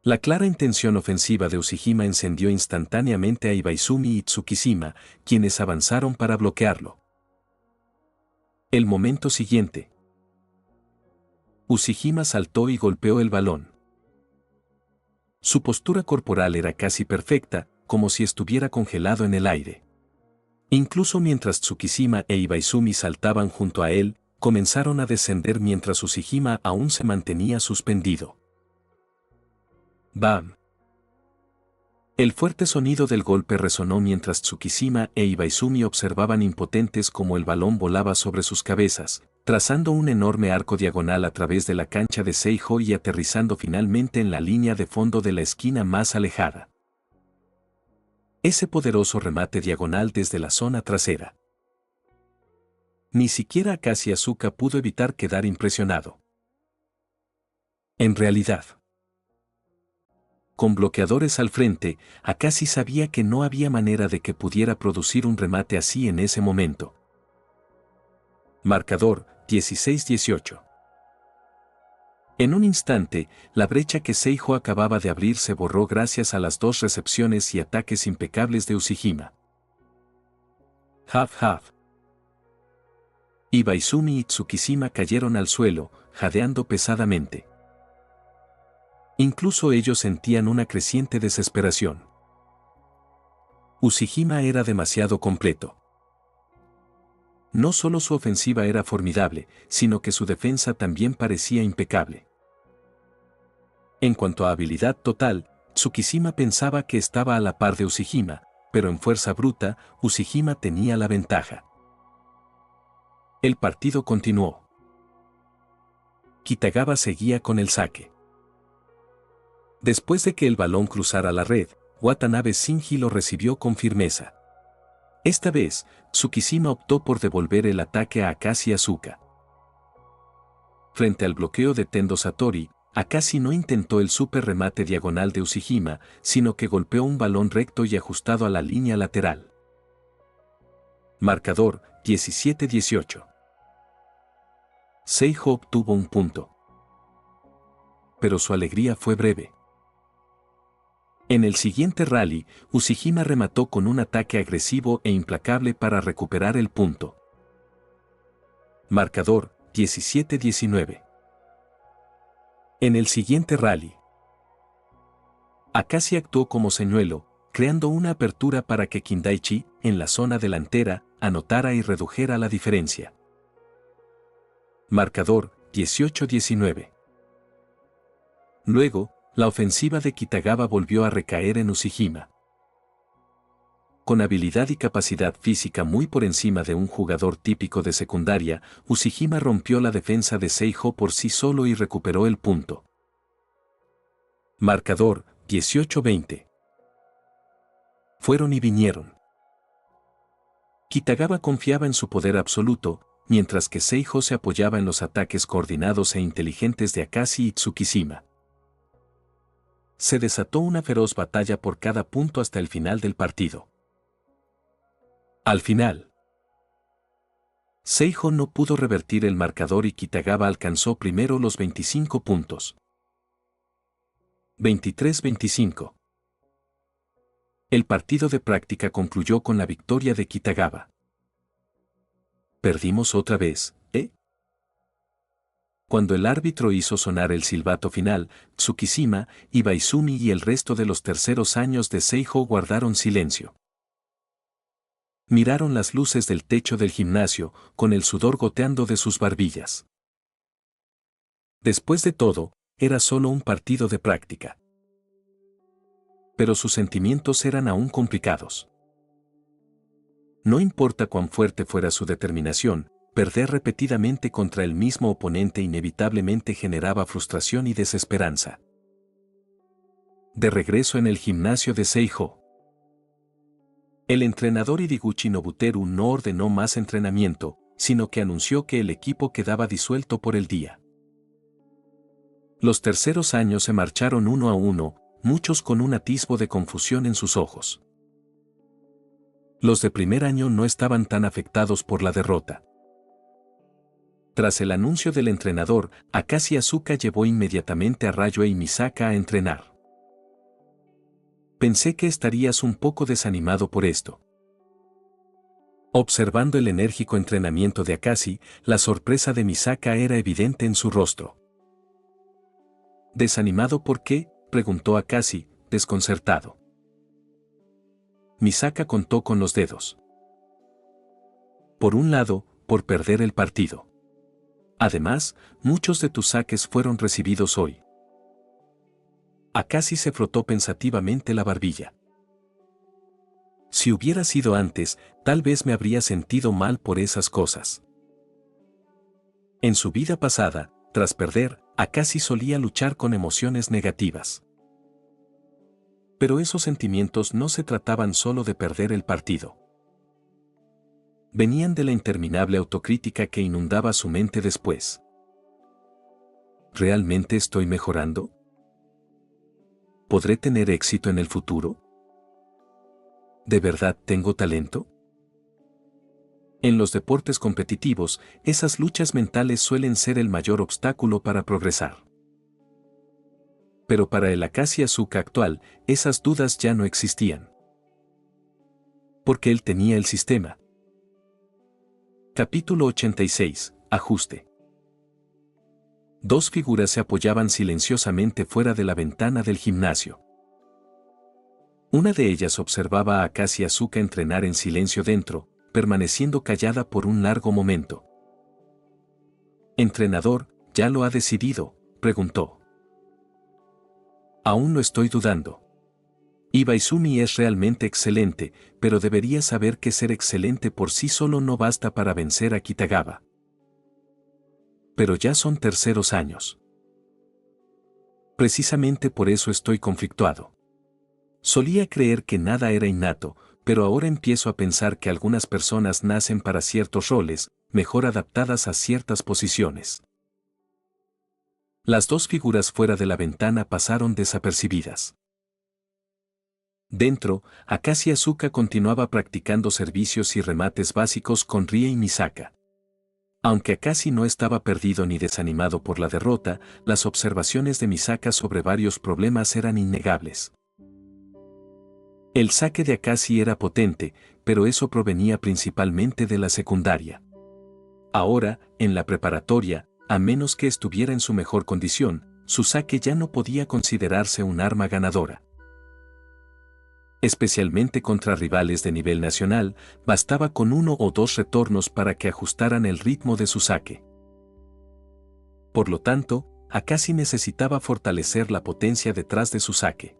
La clara intención ofensiva de Ushijima encendió instantáneamente a Ibaizumi y Tsukishima, quienes avanzaron para bloquearlo. El momento siguiente, Ushijima saltó y golpeó el balón. Su postura corporal era casi perfecta, como si estuviera congelado en el aire. Incluso mientras Tsukishima e Ibaizumi saltaban junto a él, comenzaron a descender mientras Ushijima aún se mantenía suspendido. ¡Bam! El fuerte sonido del golpe resonó mientras Tsukishima e Ibaizumi observaban impotentes cómo el balón volaba sobre sus cabezas, trazando un enorme arco diagonal a través de la cancha de Seijo y aterrizando finalmente en la línea de fondo de la esquina más alejada. Ese poderoso remate diagonal desde la zona trasera. Ni siquiera Akashi Asuka pudo evitar quedar impresionado. En realidad, con bloqueadores al frente, Akashi sabía que no había manera de que pudiera producir un remate así en ese momento. Marcador, 16-18. En un instante, la brecha que Seijo acababa de abrir se borró gracias a las dos recepciones y ataques impecables de Ushijima. Half. Ibaizumi y Tsukishima cayeron al suelo, jadeando pesadamente. Incluso ellos sentían una creciente desesperación. Ushijima era demasiado completo. No solo su ofensiva era formidable, sino que su defensa también parecía impecable. En cuanto a habilidad total, Tsukishima pensaba que estaba a la par de Ushijima, pero en fuerza bruta, Ushijima tenía la ventaja. El partido continuó. Kitagawa seguía con el saque. Después de que el balón cruzara la red, Watanabe Shinji lo recibió con firmeza. Esta vez, Tsukishima optó por devolver el ataque a Akashi Asuka. Frente al bloqueo de Tendo Satori, Akashi no intentó el super remate diagonal de Ushijima, sino que golpeó un balón recto y ajustado a la línea lateral. Marcador, 17-18. Seijo obtuvo un punto. Pero su alegría fue breve. En el siguiente rally, Ushijima remató con un ataque agresivo e implacable para recuperar el punto. Marcador, 17-19. En el siguiente rally, Akashi actuó como señuelo, creando una apertura para que Kindaichi, en la zona delantera, anotara y redujera la diferencia. Marcador, 18-19. Luego, la ofensiva de Kitagawa volvió a recaer en Ushijima. Con habilidad y capacidad física muy por encima de un jugador típico de secundaria, Ushijima rompió la defensa de Seijo por sí solo y recuperó el punto. Marcador, 18-20. Fueron y vinieron. Kitagawa confiaba en su poder absoluto, mientras que Seijo se apoyaba en los ataques coordinados e inteligentes de Akashi y Tsukishima. Se desató una feroz batalla por cada punto hasta el final del partido. Al final, Seijo no pudo revertir el marcador y Kitagawa alcanzó primero los 25 puntos. 23-25. El partido de práctica concluyó con la victoria de Kitagawa. Perdimos otra vez, ¿eh? Cuando el árbitro hizo sonar el silbato final, Tsukishima, Ibaizumi y el resto de los terceros años de Seijo guardaron silencio. Miraron las luces del techo del gimnasio, con el sudor goteando de sus barbillas. Después de todo, era solo un partido de práctica. Pero sus sentimientos eran aún complicados. No importa cuán fuerte fuera su determinación, perder repetidamente contra el mismo oponente inevitablemente generaba frustración y desesperanza. De regreso en el gimnasio de Seijo, el entrenador Hidiguchi Nobuteru no ordenó más entrenamiento, sino que anunció que el equipo quedaba disuelto por el día. Los terceros años se marcharon uno a uno, muchos con un atisbo de confusión en sus ojos. Los de primer año no estaban tan afectados por la derrota. Tras el anuncio del entrenador, Akashi Asuka llevó inmediatamente a Ryo y Misaka a entrenar. Pensé que estarías un poco desanimado por esto. Observando el enérgico entrenamiento de Akashi, la sorpresa de Misaka era evidente en su rostro. ¿Desanimado por qué?, preguntó Akashi, desconcertado. Misaka contó con los dedos. Por un lado, por perder el partido. Además, muchos de tus saques fueron recibidos hoy. Akashi se frotó pensativamente la barbilla. Si hubiera sido antes, tal vez me habría sentido mal por esas cosas. En su vida pasada, tras perder, Akashi solía luchar con emociones negativas. Pero esos sentimientos no se trataban solo de perder el partido. Venían de la interminable autocrítica que inundaba su mente después. ¿Realmente estoy mejorando? ¿Podré tener éxito en el futuro? ¿De verdad tengo talento? En los deportes competitivos, esas luchas mentales suelen ser el mayor obstáculo para progresar. Pero para el Akashi Asuka actual, esas dudas ya no existían. Porque él tenía el sistema. Capítulo 86. Ajuste. Dos figuras se apoyaban silenciosamente fuera de la ventana del gimnasio. Una de ellas observaba a Akashi Asuka entrenar en silencio dentro, permaneciendo callada por un largo momento. «Entrenador, ¿ya lo ha decidido?», preguntó. «Aún lo estoy dudando. Ibaizumi es realmente excelente, pero debería saber que ser excelente por sí solo no basta para vencer a Kitagawa. Pero ya son terceros años. Precisamente por eso estoy conflictuado. Solía creer que nada era innato, pero ahora empiezo a pensar que algunas personas nacen para ciertos roles, mejor adaptadas a ciertas posiciones». Las dos figuras fuera de la ventana pasaron desapercibidas. Dentro, Akashi Asuka continuaba practicando servicios y remates básicos con Rie y Misaka. Aunque Akashi no estaba perdido ni desanimado por la derrota, las observaciones de Misaka sobre varios problemas eran innegables. El saque de Akashi era potente, pero eso provenía principalmente de la secundaria. Ahora, en la preparatoria, a menos que estuviera en su mejor condición, su saque ya no podía considerarse un arma ganadora. Especialmente contra rivales de nivel nacional, bastaba con 1 o 2 retornos para que ajustaran el ritmo de su saque. Por lo tanto, Akashi necesitaba fortalecer la potencia detrás de su saque.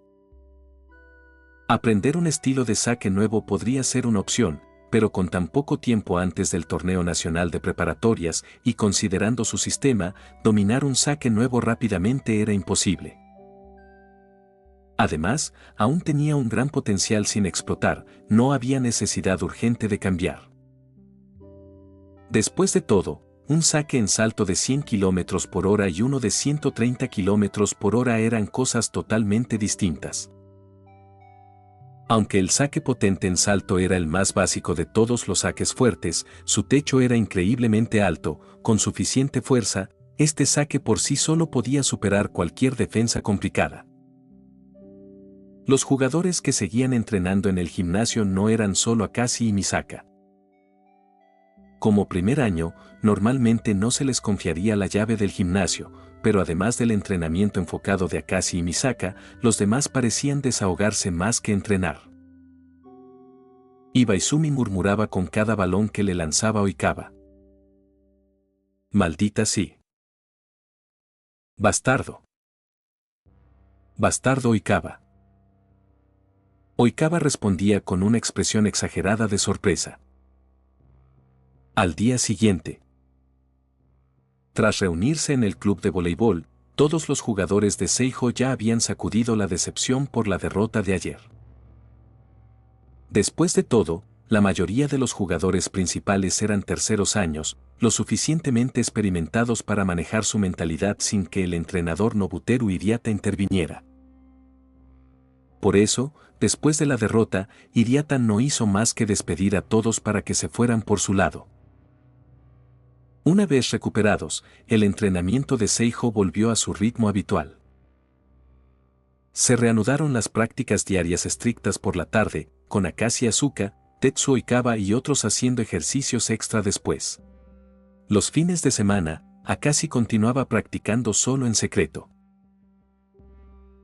Aprender un estilo de saque nuevo podría ser una opción, pero con tan poco tiempo antes del torneo nacional de preparatorias y considerando su sistema, dominar un saque nuevo rápidamente era imposible. Además, aún tenía un gran potencial sin explotar, no había necesidad urgente de cambiar. Después de todo, un saque en salto de 100 km por hora y uno de 130 km por hora eran cosas totalmente distintas. Aunque el saque potente en salto era el más básico de todos los saques fuertes, su techo era increíblemente alto, con suficiente fuerza, este saque por sí solo podía superar cualquier defensa complicada. Los jugadores que seguían entrenando en el gimnasio no eran solo Akashi y Misaka. Como primer año, normalmente no se les confiaría la llave del gimnasio, pero además del entrenamiento enfocado de Akashi y Misaka, los demás parecían desahogarse más que entrenar. Ibaizumi murmuraba con cada balón que le lanzaba Oikawa. «Maldita sí. Bastardo. Bastardo Oikawa». Oikawa respondía con una expresión exagerada de sorpresa. Al día siguiente, tras reunirse en el club de voleibol, todos los jugadores de Seijo ya habían sacudido la decepción por la derrota de ayer. Después de todo, la mayoría de los jugadores principales eran terceros años, lo suficientemente experimentados para manejar su mentalidad sin que el entrenador Nobuteru Hirata interviniera. Por eso, después de la derrota, Hirata no hizo más que despedir a todos para que se fueran por su lado. Una vez recuperados, el entrenamiento de Seijo volvió a su ritmo habitual. Se reanudaron las prácticas diarias estrictas por la tarde, con Akashi Asuka, Tetsuo Ikawa y otros haciendo ejercicios extra después. Los fines de semana, Akashi continuaba practicando solo en secreto.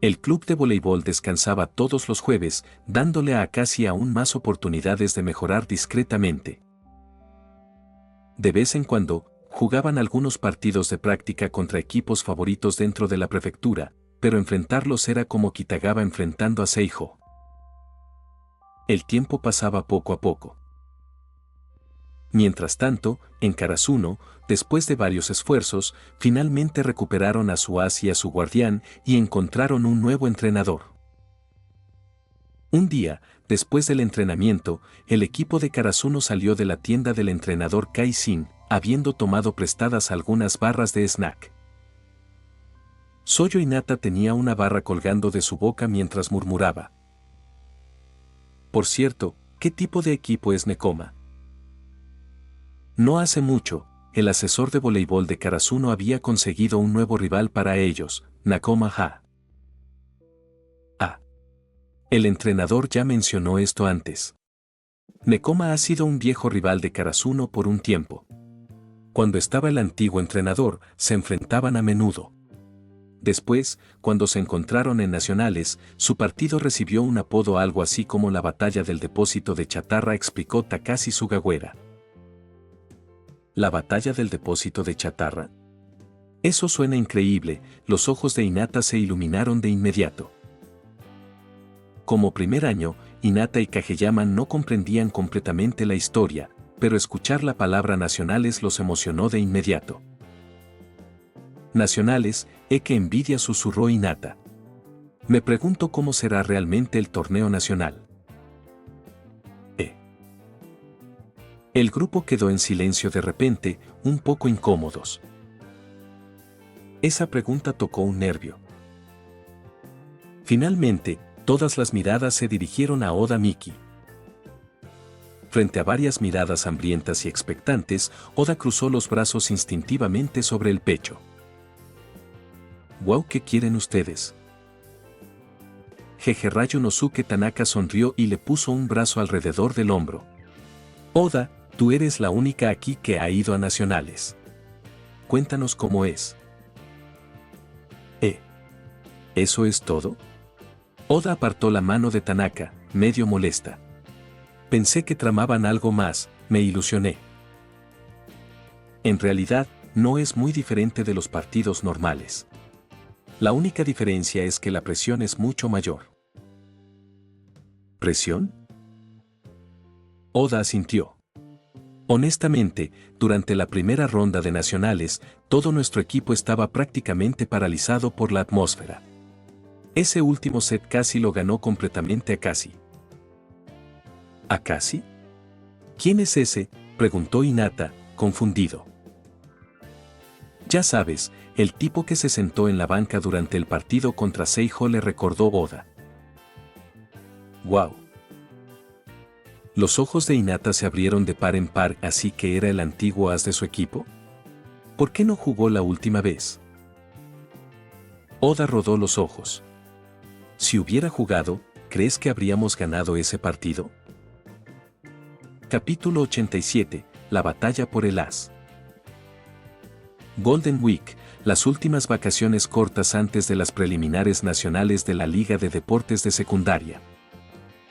El club de voleibol descansaba todos los jueves, dándole a Akashi aún más oportunidades de mejorar discretamente. De vez en cuando, jugaban algunos partidos de práctica contra equipos favoritos dentro de la prefectura, pero enfrentarlos era como Kitagawa enfrentando a Seijo. El tiempo pasaba poco a poco. Mientras tanto, en Karasuno, después de varios esfuerzos, finalmente recuperaron a su as y a su guardián y encontraron un nuevo entrenador. Un día, después del entrenamiento, el equipo de Karasuno salió de la tienda del entrenador Kai-Sin, habiendo tomado prestadas algunas barras de snack. Soyo Hinata tenía una barra colgando de su boca mientras murmuraba. Por cierto, ¿qué tipo de equipo es Nekoma? No hace mucho, el asesor de voleibol de Karasuno había conseguido un nuevo rival para ellos, Nakoma Ha. El entrenador ya mencionó esto antes. Nekoma ha sido un viejo rival de Karasuno por un tiempo. Cuando estaba el antiguo entrenador, se enfrentaban a menudo. Después, cuando se encontraron en nacionales, su partido recibió un apodo algo así como la batalla del depósito de chatarra, explicó Takashi Sugawara. ¿La batalla del depósito de chatarra? Eso suena increíble, los ojos de Hinata se iluminaron de inmediato. Como primer año, Hinata y Kageyama no comprendían completamente la historia, pero escuchar la palabra nacionales los emocionó de inmediato. Nacionales, que envidia, susurró Hinata. Me pregunto cómo será realmente el torneo nacional. El grupo quedó en silencio de repente, un poco incómodos. Esa pregunta tocó un nervio. Finalmente, todas las miradas se dirigieron a Oda Miki. Frente a varias miradas hambrientas y expectantes, Oda cruzó los brazos instintivamente sobre el pecho. «Wow, ¿qué quieren ustedes?» Jeje-Rayo Nosuke Tanaka sonrió y le puso un brazo alrededor del hombro. «Oda, tú eres la única aquí que ha ido a nacionales. Cuéntanos cómo es». ¿Eso es todo?» Oda apartó la mano de Tanaka, medio molesta. «Pensé que tramaban algo más, me ilusioné». En realidad, no es muy diferente de los partidos normales. La única diferencia es que la presión es mucho mayor. ¿Presión? Oda asintió. Honestamente, durante la primera ronda de nacionales, todo nuestro equipo estaba prácticamente paralizado por la atmósfera. Ese último set casi lo ganó completamente Akashi. ¿Akashi? ¿Quién es ese?, preguntó Hinata, confundido. Ya sabes, el tipo que se sentó en la banca durante el partido contra Seijo, le recordó Oda. ¡Wow! Los ojos de Hinata se abrieron de par en par, así que era el antiguo as de su equipo. ¿Por qué no jugó la última vez? Oda rodó los ojos. Si hubiera jugado, ¿crees que habríamos ganado ese partido? Capítulo 87, la batalla por el as. Golden Week, las últimas vacaciones cortas antes de las preliminares nacionales de la Liga de Deportes de Secundaria.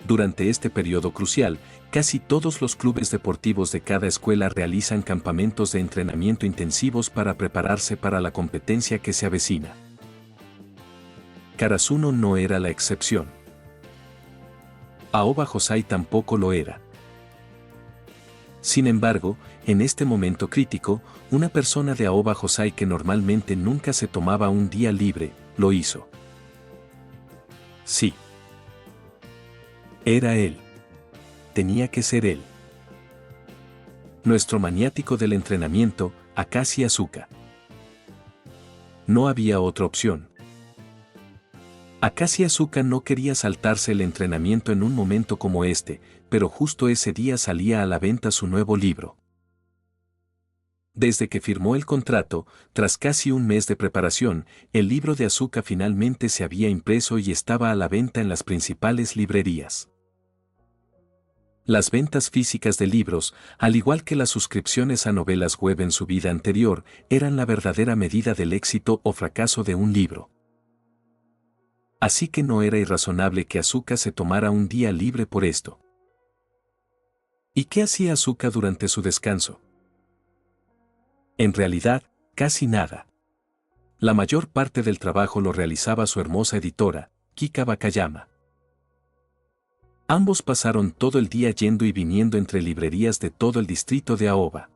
Durante este periodo crucial, casi todos los clubes deportivos de cada escuela realizan campamentos de entrenamiento intensivos para prepararse para la competencia que se avecina. Karasuno no era la excepción. Aoba Hosai tampoco lo era. Sin embargo, en este momento crítico, una persona de Aoba Hosai que normalmente nunca se tomaba un día libre, lo hizo. Sí. Era él. Tenía que ser él. Nuestro maniático del entrenamiento, Akashi Asuka. No había otra opción. Akashi Asuka no quería saltarse el entrenamiento en un momento como este, pero justo ese día salía a la venta su nuevo libro. Desde que firmó el contrato, tras casi un mes de preparación, el libro de Asuka finalmente se había impreso y estaba a la venta en las principales librerías. Las ventas físicas de libros, al igual que las suscripciones a novelas web en su vida anterior, eran la verdadera medida del éxito o fracaso de un libro. Así que no era irrazonable que Asuka se tomara un día libre por esto. ¿Y qué hacía Asuka durante su descanso? En realidad, casi nada. La mayor parte del trabajo lo realizaba su hermosa editora, Kika Wakayama. Ambos pasaron todo el día yendo y viniendo entre librerías de todo el distrito de Aoba.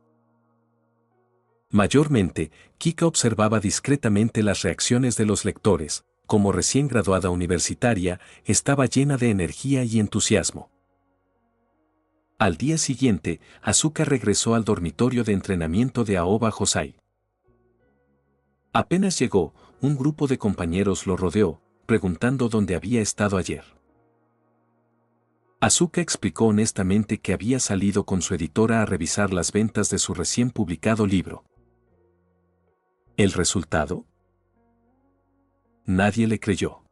Mayormente, Kika observaba discretamente las reacciones de los lectores. Como recién graduada universitaria, estaba llena de energía y entusiasmo. Al día siguiente, Asuka regresó al dormitorio de entrenamiento de Aoba Hosai. Apenas llegó, un grupo de compañeros lo rodeó, preguntando dónde había estado ayer. Asuka explicó honestamente que había salido con su editora a revisar las ventas de su recién publicado libro. ¿El resultado? Nadie le creyó.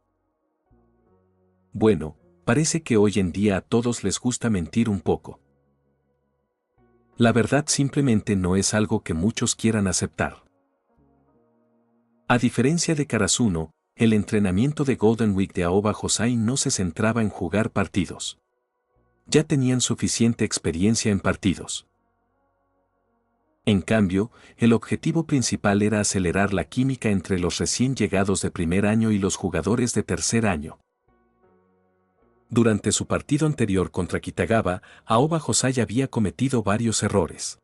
Bueno, parece que hoy en día a todos les gusta mentir un poco. La verdad simplemente no es algo que muchos quieran aceptar. A diferencia de Karasuno, el entrenamiento de Golden Week de Aoba Hosai no se centraba en jugar partidos. Ya tenían suficiente experiencia en partidos. En cambio, el objetivo principal era acelerar la química entre los recién llegados de primer año y los jugadores de tercer año. Durante su partido anterior contra Kitagawa, Aoba Hosai había cometido varios errores.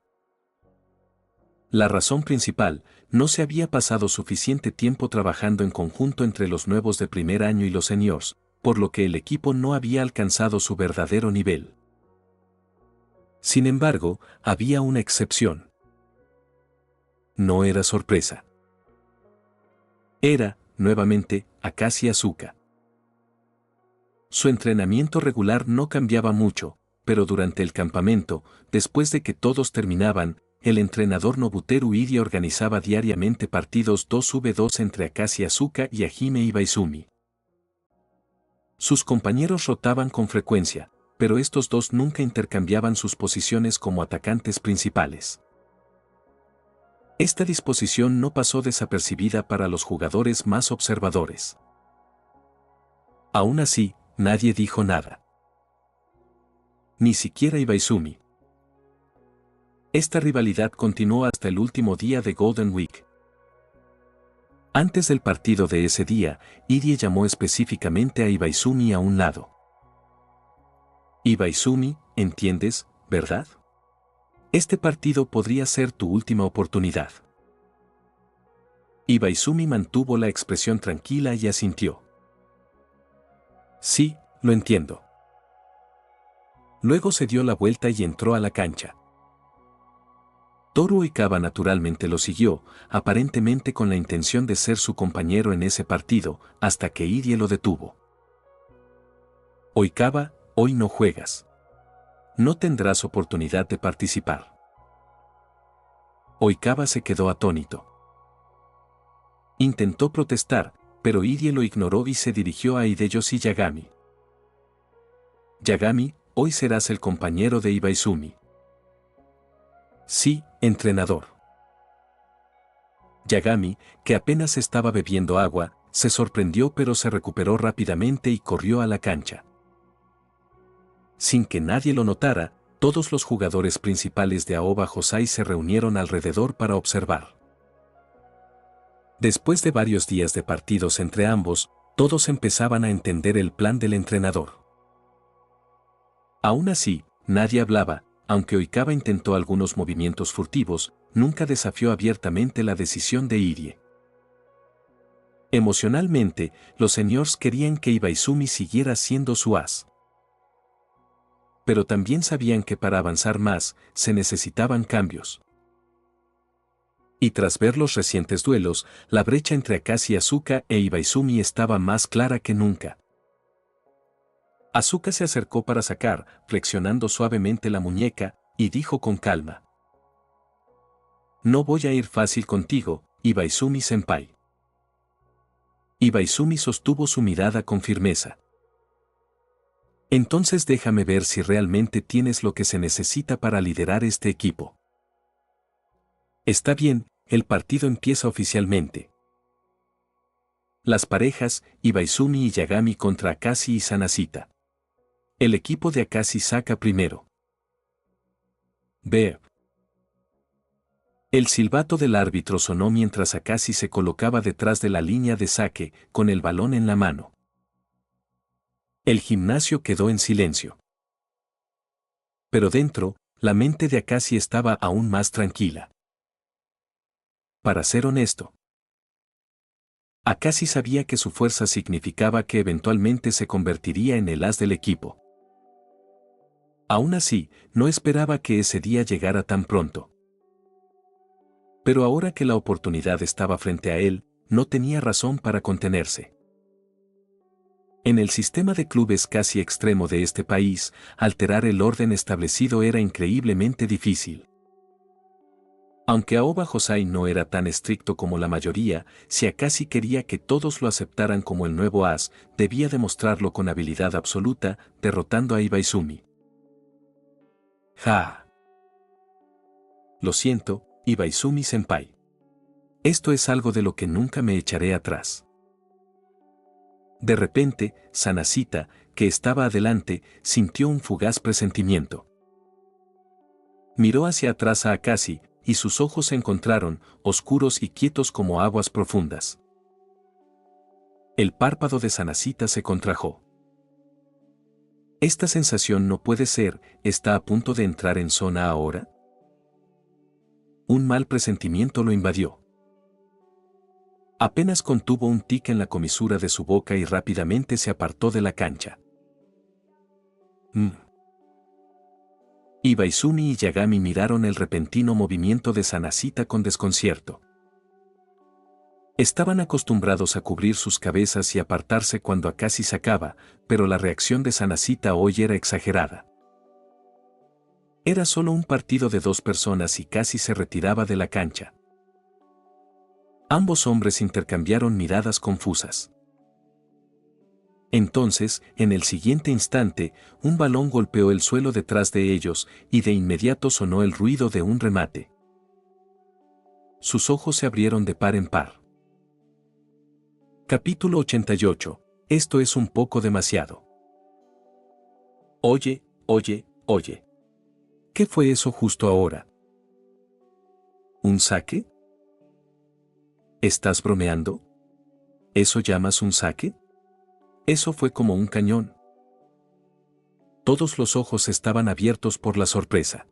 La razón principal, no se había pasado suficiente tiempo trabajando en conjunto entre los nuevos de primer año y los seniors, por lo que el equipo no había alcanzado su verdadero nivel. Sin embargo, había una excepción. No era sorpresa. Era, nuevamente, Akashi Asuka. Su entrenamiento regular no cambiaba mucho, pero durante el campamento, después de que todos terminaban, el entrenador Nobuteru Irie organizaba diariamente partidos 2v2 entre Akashi Asuka y Hajime Ibaizumi. Sus compañeros rotaban con frecuencia, pero estos dos nunca intercambiaban sus posiciones como atacantes principales. Esta disposición no pasó desapercibida para los jugadores más observadores. Aún así, nadie dijo nada. Ni siquiera Ibaizumi. Esta rivalidad continuó hasta el último día de Golden Week. Antes del partido de ese día, Irie llamó específicamente a Ibaizumi a un lado. Ibaizumi, ¿entiendes, verdad? Este partido podría ser tu última oportunidad. Ibaizumi mantuvo la expresión tranquila y asintió. Sí, lo entiendo. Luego se dio la vuelta y entró a la cancha. Toru Oikawa naturalmente lo siguió, aparentemente con la intención de ser su compañero en ese partido, hasta que Irie lo detuvo. Oikawa, hoy no juegas. No tendrás oportunidad de participar. Oikawa se quedó atónito. Intentó protestar, pero Irie lo ignoró y se dirigió a Hideyoshi Yagami. Yagami, hoy serás el compañero de Ibaizumi. Sí, entrenador. Yagami, que apenas estaba bebiendo agua, se sorprendió pero se recuperó rápidamente y corrió a la cancha. Sin que nadie lo notara, todos los jugadores principales de Aoba Hosai se reunieron alrededor para observar. Después de varios días de partidos entre ambos, todos empezaban a entender el plan del entrenador. Aún así, nadie hablaba, aunque Oikawa intentó algunos movimientos furtivos, nunca desafió abiertamente la decisión de Irie. Emocionalmente, los seniors querían que Ibaizumi siguiera siendo su as. Pero también sabían que para avanzar más, se necesitaban cambios. Y tras ver los recientes duelos, la brecha entre Akashi Asuka e Ibaizumi estaba más clara que nunca. Asuka se acercó para sacar, flexionando suavemente la muñeca, y dijo con calma. No voy a ir fácil contigo, Ibaizumi-senpai. Ibaizumi sostuvo su mirada con firmeza. Entonces déjame ver si realmente tienes lo que se necesita para liderar este equipo. Está bien, el partido empieza oficialmente. Las parejas, Ibaizumi y Yagami contra Akashi y Sanashita. El equipo de Akashi saca primero. B. El silbato del árbitro sonó mientras Akashi se colocaba detrás de la línea de saque, con el balón en la mano. El gimnasio quedó en silencio. Pero dentro, la mente de Akashi estaba aún más tranquila. Para ser honesto, Akashi sabía que su fuerza significaba que eventualmente se convertiría en el as del equipo. Aún así, no esperaba que ese día llegara tan pronto. Pero ahora que la oportunidad estaba frente a él, no tenía razón para contenerse. En el sistema de clubes casi extremo de este país, alterar el orden establecido era increíblemente difícil. Aunque Aoba Hosai no era tan estricto como la mayoría, si Akashi quería que todos lo aceptaran como el nuevo as, debía demostrarlo con habilidad absoluta, derrotando a Ibaizumi. ¡Ja! Lo siento, Ibaizumi-senpai. Esto es algo de lo que nunca me echaré atrás. De repente, Sanashita, que estaba adelante, sintió un fugaz presentimiento. Miró hacia atrás a Akashi, y sus ojos se encontraron, oscuros y quietos como aguas profundas. El párpado de Sanashita se contrajo. Esta sensación no puede ser, ¿está a punto de entrar en zona ahora? Un mal presentimiento lo invadió. Apenas contuvo un tic en la comisura de su boca y rápidamente se apartó de la cancha. Ibaizumi y Yagami miraron el repentino movimiento de Sanashita con desconcierto. Estaban acostumbrados a cubrir sus cabezas y apartarse cuando Akashi sacaba, pero la reacción de Sanashita hoy era exagerada. Era solo un partido de 2 personas y casi se retiraba de la cancha. Ambos hombres intercambiaron miradas confusas. Entonces, en el siguiente instante, un balón golpeó el suelo detrás de ellos y de inmediato sonó el ruido de un remate. Sus ojos se abrieron de par en par. Capítulo 88. Esto es un poco demasiado. Oye. ¿Qué fue eso justo ahora? ¿Un saque? ¿Estás bromeando? ¿Eso llamas un saque? Eso fue como un cañón. Todos los ojos estaban abiertos por la sorpresa.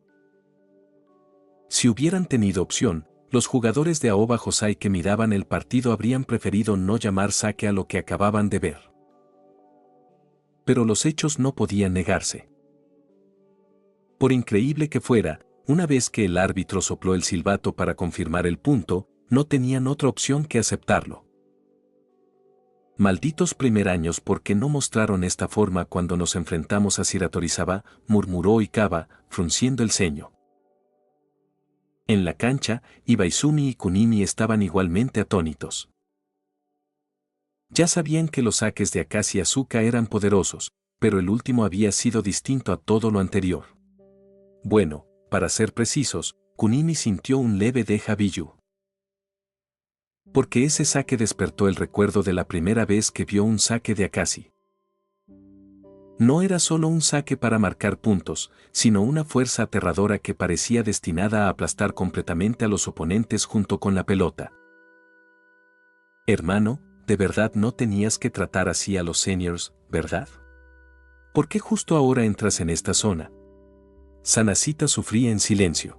Si hubieran tenido opción, los jugadores de Aoba Hosai que miraban el partido habrían preferido no llamar saque a lo que acababan de ver. Pero los hechos no podían negarse. Por increíble que fuera, una vez que el árbitro sopló el silbato para confirmar el punto, no tenían otra opción que aceptarlo. Malditos primeraños, ¿por qué no mostraron esta forma cuando nos enfrentamos a Shiratorizawa?, murmuró Ikawa, frunciendo el ceño. En la cancha, Ibaizumi y Kunimi estaban igualmente atónitos. Ya sabían que los saques de Akashi Asuka eran poderosos, pero el último había sido distinto a todo lo anterior. Bueno, para ser precisos, Kunimi sintió un leve déjà vu. Porque ese saque despertó el recuerdo de la primera vez que vio un saque de Akashi. No era solo un saque para marcar puntos, sino una fuerza aterradora que parecía destinada a aplastar completamente a los oponentes junto con la pelota. Hermano, de verdad no tenías que tratar así a los seniors, ¿verdad? ¿Por qué justo ahora entras en esta zona? Sanashita sufría en silencio.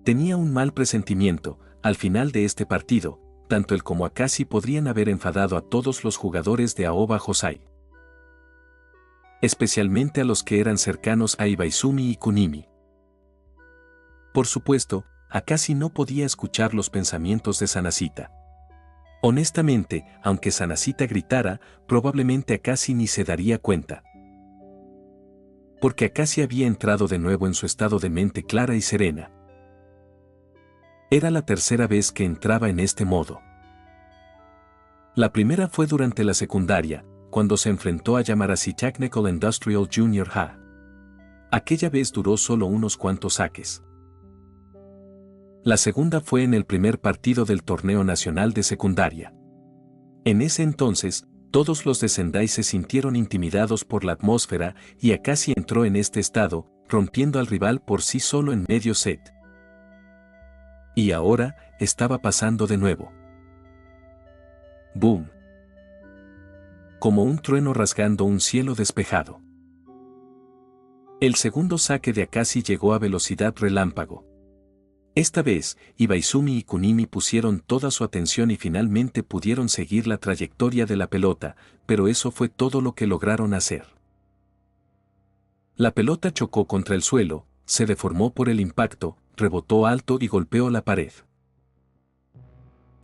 Tenía un mal presentimiento. Al final de este partido, tanto él como Akashi podrían haber enfadado a todos los jugadores de Aoba Hosai. Especialmente a los que eran cercanos a Ibaizumi y Kunimi. Por supuesto, Akashi no podía escuchar los pensamientos de Sanashita. Honestamente, aunque Sanashita gritara, probablemente Akashi ni se daría cuenta. Porque Akashi había entrado de nuevo en su estado de mente clara y serena. Era la tercera vez que entraba en este modo. La primera fue durante la secundaria, cuando se enfrentó a Yamasaki Technical Industrial Junior High. Aquella vez duró solo unos cuantos saques. La segunda fue en el primer partido del torneo nacional de secundaria. En ese entonces, todos los de Sendai se sintieron intimidados por la atmósfera y Akashi entró en este estado, rompiendo al rival por sí solo en medio set. Y ahora, estaba pasando de nuevo. ¡Boom! Como un trueno rasgando un cielo despejado. El segundo saque de Akashi llegó a velocidad relámpago. Esta vez, Ibaizumi y Kunimi pusieron toda su atención y finalmente pudieron seguir la trayectoria de la pelota, pero eso fue todo lo que lograron hacer. La pelota chocó contra el suelo, se deformó por el impacto, rebotó alto y golpeó la pared.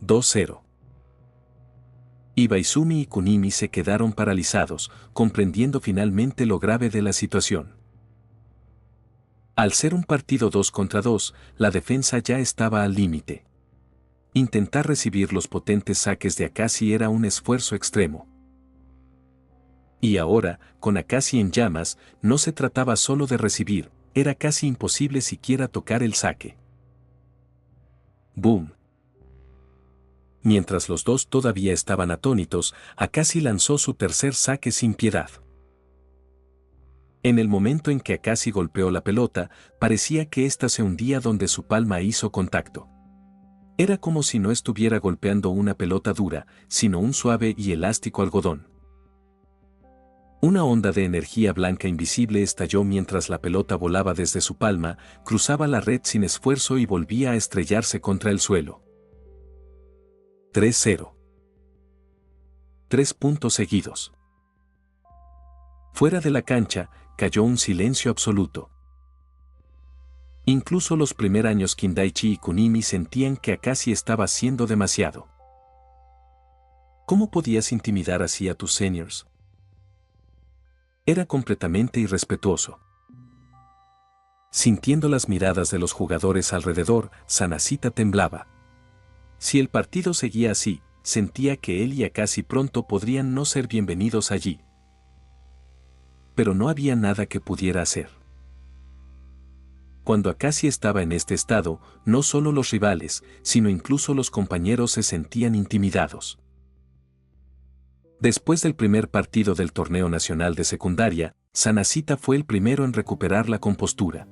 2-0. Ibaizumi y Kunimi se quedaron paralizados, comprendiendo finalmente lo grave de la situación. Al ser un partido 2 contra 2, la defensa ya estaba al límite. Intentar recibir los potentes saques de Akashi era un esfuerzo extremo. Y ahora, con Akashi en llamas, no se trataba solo de recibir, era casi imposible siquiera tocar el saque. ¡Boom! Mientras los dos todavía estaban atónitos, Akashi lanzó su tercer saque sin piedad. En el momento en que Akashi golpeó la pelota, parecía que ésta se hundía donde su palma hizo contacto. Era como si no estuviera golpeando una pelota dura, sino un suave y elástico algodón. Una onda de energía blanca invisible estalló mientras la pelota volaba desde su palma, cruzaba la red sin esfuerzo y volvía a estrellarse contra el suelo. 3-0. 3 puntos seguidos. Fuera de la cancha, cayó un silencio absoluto. Incluso los primer años Kindaichi y Kunimi sentían que Akashi estaba haciendo demasiado. ¿Cómo podías intimidar así a tus seniors? Era completamente irrespetuoso. Sintiendo las miradas de los jugadores alrededor, Sanashita temblaba. Si el partido seguía así, sentía que él y Akashi pronto podrían no ser bienvenidos allí. Pero no había nada que pudiera hacer. Cuando Akashi estaba en este estado, no solo los rivales, sino incluso los compañeros se sentían intimidados. Después del primer partido del torneo nacional de secundaria, Sanashita fue el primero en recuperar la compostura.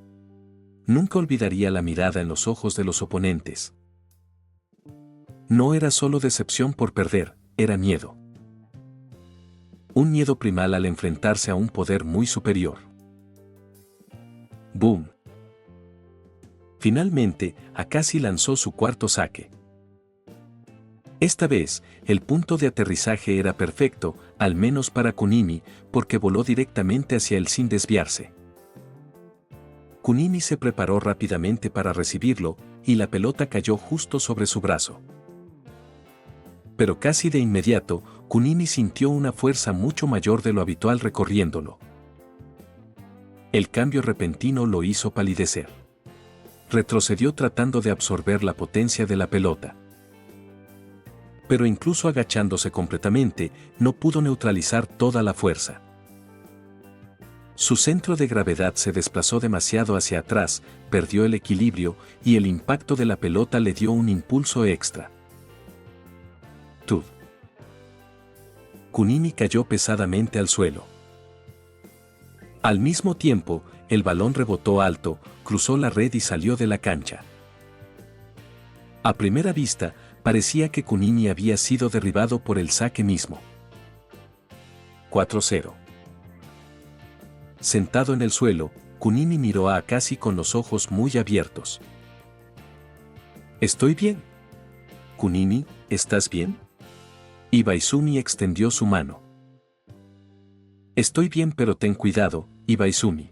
Nunca olvidaría la mirada en los ojos de los oponentes. No era solo decepción por perder, era miedo. Un miedo primal al enfrentarse a un poder muy superior. ¡Boom! Finalmente, Akashi lanzó su cuarto saque. Esta vez, el punto de aterrizaje era perfecto, al menos para Kunimi, porque voló directamente hacia él sin desviarse. Kunimi se preparó rápidamente para recibirlo, y la pelota cayó justo sobre su brazo. Pero casi de inmediato, Kunimi sintió una fuerza mucho mayor de lo habitual recorriéndolo. El cambio repentino lo hizo palidecer. Retrocedió tratando de absorber la potencia de la pelota. Pero incluso agachándose completamente, no pudo neutralizar toda la fuerza. Su centro de gravedad se desplazó demasiado hacia atrás, perdió el equilibrio, y el impacto de la pelota le dio un impulso extra. ¡Tud! Kunimi cayó pesadamente al suelo. Al mismo tiempo, el balón rebotó alto, cruzó la red y salió de la cancha. A primera vista, parecía que Kunimi había sido derribado por el saque mismo. 4-0. Sentado en el suelo, Kunimi miró a Akashi con los ojos muy abiertos. ¿Estoy bien? Kunimi, ¿estás bien? Ibaizumi extendió su mano. Estoy bien, pero ten cuidado, Ibaizumi.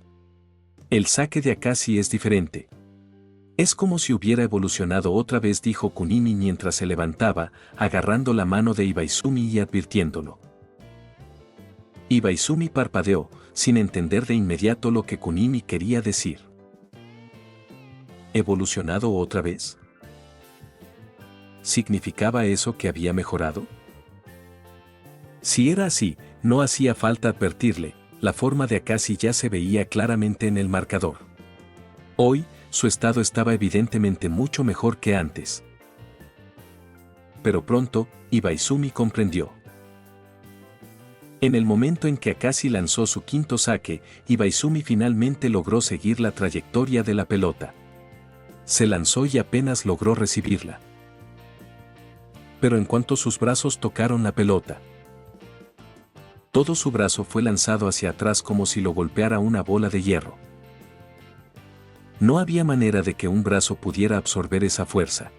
El saque de Akashi es diferente. Es como si hubiera evolucionado otra vez, dijo Kunimi mientras se levantaba, agarrando la mano de Ibaizumi y advirtiéndolo. Ibaizumi parpadeó, sin entender de inmediato lo que Kunimi quería decir. ¿Evolucionado otra vez? ¿Significaba eso que había mejorado? Si era así, No hacía falta advertirle, la forma de Akashi ya se veía claramente en el marcador. Hoy, su estado estaba evidentemente mucho mejor que antes. Pero pronto, Ibaizumi comprendió. En el momento en que Akashi lanzó su quinto saque, Ibaizumi finalmente logró seguir la trayectoria de la pelota. Se lanzó y apenas logró recibirla. Pero en cuanto sus brazos tocaron la pelota, todo su brazo fue lanzado hacia atrás como si lo golpeara una bola de hierro. No había manera de que un brazo pudiera absorber esa fuerza.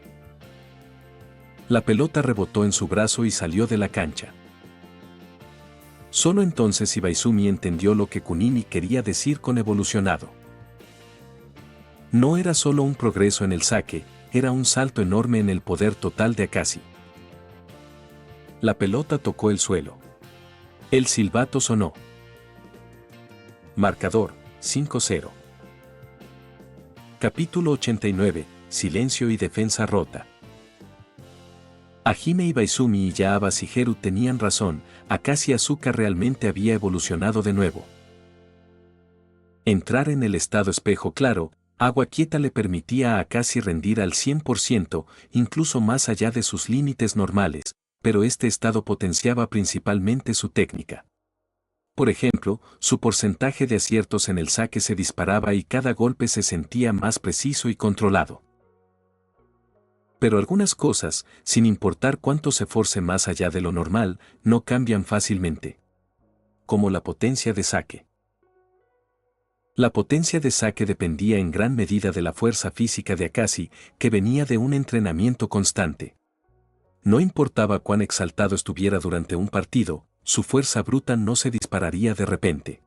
La pelota rebotó en su brazo y salió de la cancha. Solo entonces Ibaizumi entendió lo que Kunimi quería decir con evolucionado. No era solo un progreso en el saque, era un salto enorme en el poder total de Akashi. La pelota tocó el suelo. El silbato sonó. Marcador, 5-0. Capítulo 89, Silencio y defensa rota. Hajime Ibaizumi y Yaaba Shigeru tenían razón, Akashi Asuka realmente había evolucionado de nuevo. Entrar en el estado espejo claro, agua quieta le permitía a Akashi rendir al 100%, incluso más allá de sus límites normales, pero este estado potenciaba principalmente su técnica. Por ejemplo, su porcentaje de aciertos en el saque se disparaba y cada golpe se sentía más preciso y controlado. Pero algunas cosas, sin importar cuánto se force más allá de lo normal, no cambian fácilmente. Como la potencia de saque. La potencia de saque dependía en gran medida de la fuerza física de Akashi, que venía de un entrenamiento constante. No importaba cuán exaltado estuviera durante un partido, su fuerza bruta no se dispararía de repente.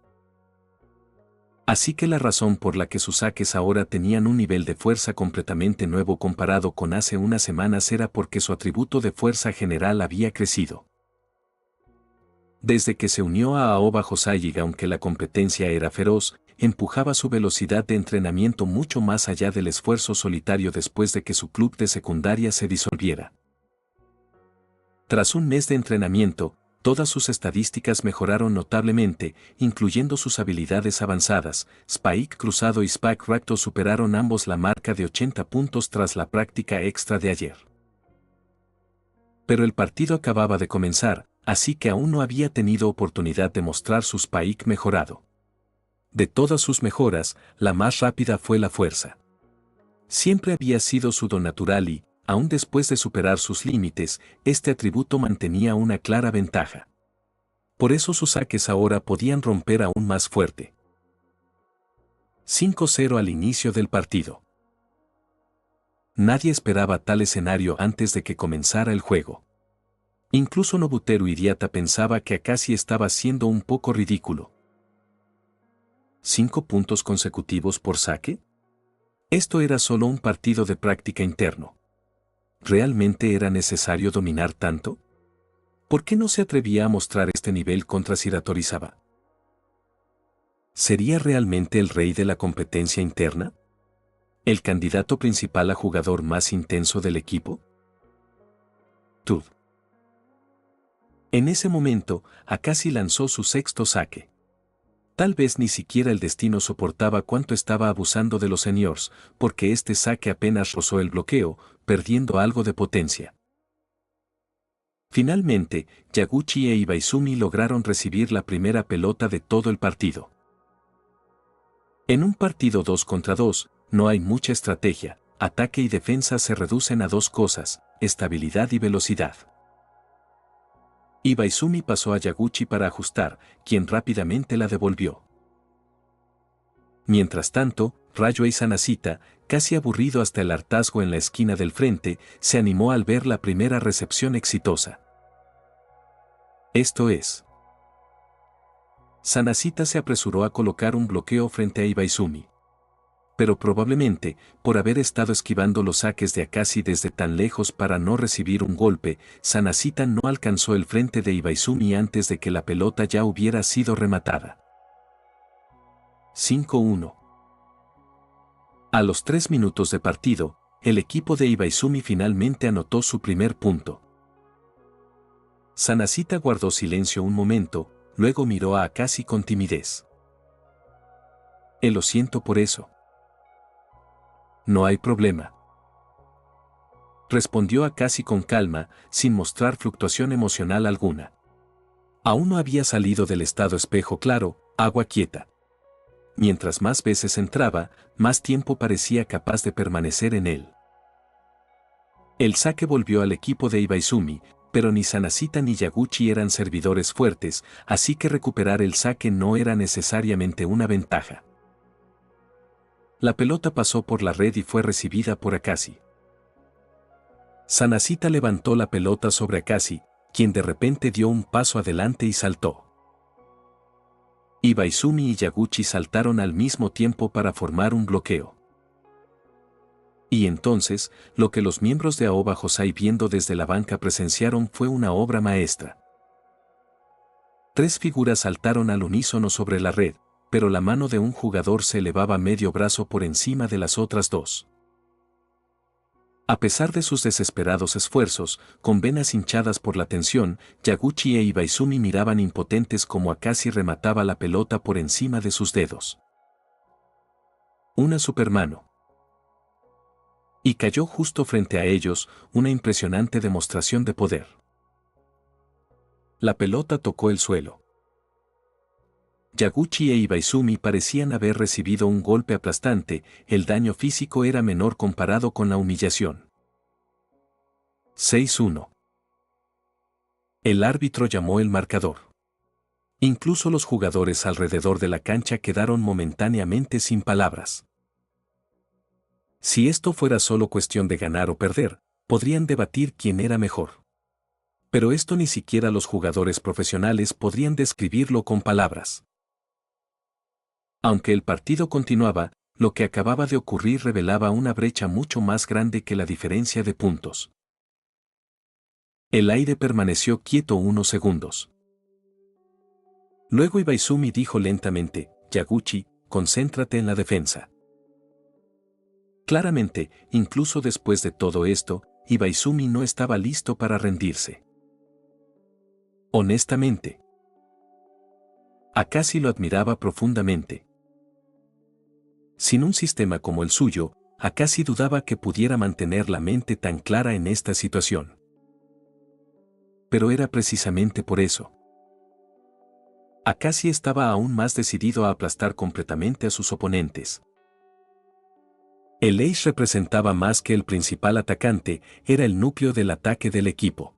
Así que la razón por la que sus saques ahora tenían un nivel de fuerza completamente nuevo comparado con hace unas semanas era porque su atributo de fuerza general había crecido. Desde que se unió a Aoba Hosaigi, aunque la competencia era feroz, empujaba su velocidad de entrenamiento mucho más allá del esfuerzo solitario después de que su club de secundaria se disolviera. Tras un mes de entrenamiento, todas sus estadísticas mejoraron notablemente, incluyendo sus habilidades avanzadas. Spike cruzado y Spike recto superaron ambos la marca de 80 puntos tras la práctica extra de ayer. Pero el partido acababa de comenzar, así que aún no había tenido oportunidad de mostrar su Spike mejorado. De todas sus mejoras, la más rápida fue la fuerza. Siempre había sido su don natural y, aún después de superar sus límites, este atributo mantenía una clara ventaja. Por eso sus saques ahora podían romper aún más fuerte. 5-0 al inicio del partido. Nadie esperaba tal escenario antes de que comenzara el juego. Incluso Nobuteru Idiata pensaba que Akashi estaba siendo un poco ridículo. ¿5 puntos consecutivos por saque? Esto era solo un partido de práctica interno. ¿Realmente era necesario dominar tanto? ¿Por qué no se atrevía a mostrar este nivel contra Shiratorizawa? ¿Sería realmente el rey de la competencia interna? ¿El candidato principal a jugador más intenso del equipo? Tud. En ese momento, Akashi lanzó su sexto saque. Tal vez ni siquiera el destino soportaba cuánto estaba abusando de los seniors, porque este saque apenas rozó el bloqueo, perdiendo algo de potencia. Finalmente, Yaguchi e Ibaizumi lograron recibir la primera pelota de todo el partido. En un partido 2 contra 2, no hay mucha estrategia, ataque y defensa se reducen a dos cosas, estabilidad y velocidad. Ibaizumi pasó a Yaguchi para ajustar, quien rápidamente la devolvió. Mientras tanto, Rayuei Sanashita, casi aburrido hasta el hartazgo en la esquina del frente, se animó al ver la primera recepción exitosa. Esto es. Sanashita se apresuró a colocar un bloqueo frente a Ibaizumi. Pero probablemente, por haber estado esquivando los saques de Akashi desde tan lejos para no recibir un golpe, Sanashita no alcanzó el frente de Ibaizumi antes de que la pelota ya hubiera sido rematada. 5-1. A los 3 minutos de partido, el equipo de Ibaizumi finalmente anotó su primer punto. Sanashita guardó silencio un momento, luego miró a Akashi con timidez. Lo siento por eso. No hay problema. Respondió Akashi con calma, sin mostrar fluctuación emocional alguna. Aún no había salido del estado espejo claro, agua quieta. Mientras más veces entraba, más tiempo parecía capaz de permanecer en él. El saque volvió al equipo de Ibaizumi, pero ni Sanashita ni Yaguchi eran servidores fuertes, así que recuperar el saque no era necesariamente una ventaja. La pelota pasó por la red y fue recibida por Akashi. Sanashita levantó la pelota sobre Akashi, quien de repente dio un paso adelante y saltó. Ibaizumi y Yaguchi saltaron al mismo tiempo para formar un bloqueo. Y entonces, lo que los miembros de Aoba Hosai viendo desde la banca presenciaron fue una obra maestra. 3 figuras saltaron al unísono sobre la red, pero la mano de un jugador se elevaba medio brazo por encima de las otras 2. A pesar de sus desesperados esfuerzos, con venas hinchadas por la tensión, Yaguchi e Ibaizumi miraban impotentes como Akashi remataba la pelota por encima de sus dedos. Una supermano. Y cayó justo frente a ellos, una impresionante demostración de poder. La pelota tocó el suelo. Yaguchi e Ibaizumi parecían haber recibido un golpe aplastante, el daño físico era menor comparado con la humillación. 6-1. El árbitro llamó el marcador. Incluso los jugadores alrededor de la cancha quedaron momentáneamente sin palabras. Si esto fuera solo cuestión de ganar o perder, podrían debatir quién era mejor. Pero esto ni siquiera los jugadores profesionales podrían describirlo con palabras. Aunque el partido continuaba, lo que acababa de ocurrir revelaba una brecha mucho más grande que la diferencia de puntos. El aire permaneció quieto unos segundos. Luego Ibaizumi dijo lentamente, Yaguchi, concéntrate en la defensa. Claramente, incluso después de todo esto, Ibaizumi no estaba listo para rendirse. Honestamente, Akashi lo admiraba profundamente. Sin un sistema como el suyo, Akashi dudaba que pudiera mantener la mente tan clara en esta situación. Pero era precisamente por eso. Akashi estaba aún más decidido a aplastar completamente a sus oponentes. El ace representaba más que el principal atacante, era el núcleo del ataque del equipo.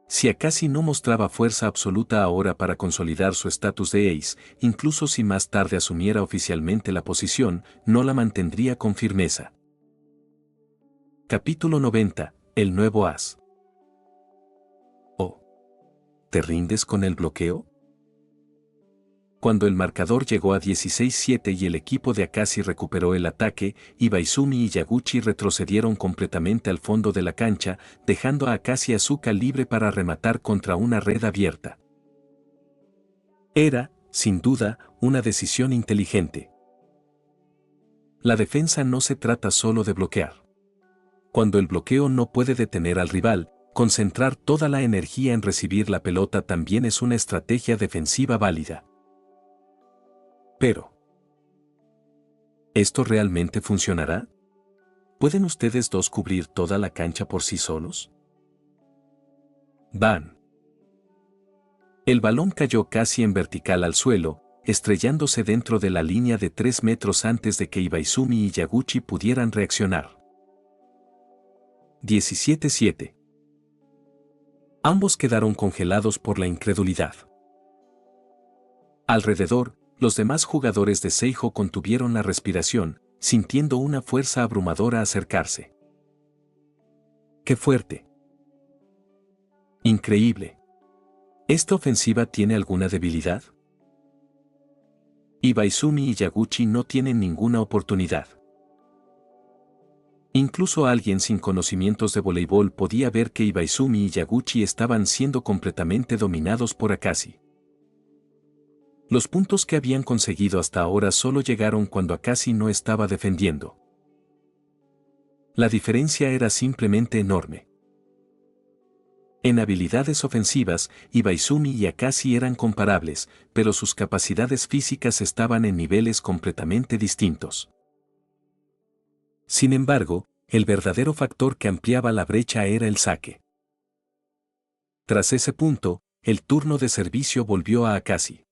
Si Akashi no mostraba fuerza absoluta ahora para consolidar su estatus de ace, incluso si más tarde asumiera oficialmente la posición, no la mantendría con firmeza. Capítulo 90. El nuevo as. Oh. ¿Te rindes con el bloqueo? Cuando el marcador llegó a 16-7 y el equipo de Akashi recuperó el ataque, Ibaizumi y Yaguchi retrocedieron completamente al fondo de la cancha, dejando a Akashi Asuka libre para rematar contra una red abierta. Era, sin duda, una decisión inteligente. La defensa no se trata solo de bloquear. Cuando el bloqueo no puede detener al rival, concentrar toda la energía en recibir la pelota también es una estrategia defensiva válida. Pero, ¿esto realmente funcionará? ¿Pueden ustedes dos cubrir toda la cancha por sí solos? ¡Bam! El balón cayó casi en vertical al suelo, estrellándose dentro de la línea de 3 metros antes de que Ibaizumi y Yaguchi pudieran reaccionar. 17-7. Ambos quedaron congelados por la incredulidad. Alrededor, los demás jugadores de Seijo contuvieron la respiración, sintiendo una fuerza abrumadora acercarse. ¡Qué fuerte! Increíble. ¿Esta ofensiva tiene alguna debilidad? Ibaizumi y Yaguchi no tienen ninguna oportunidad. Incluso alguien sin conocimientos de voleibol podía ver que Ibaizumi y Yaguchi estaban siendo completamente dominados por Akashi. Los puntos que habían conseguido hasta ahora solo llegaron cuando Akashi no estaba defendiendo. La diferencia era simplemente enorme. En habilidades ofensivas, Ibaizumi y Akashi eran comparables, pero sus capacidades físicas estaban en niveles completamente distintos. Sin embargo, el verdadero factor que ampliaba la brecha era el saque. Tras ese punto, el turno de servicio volvió a Akashi.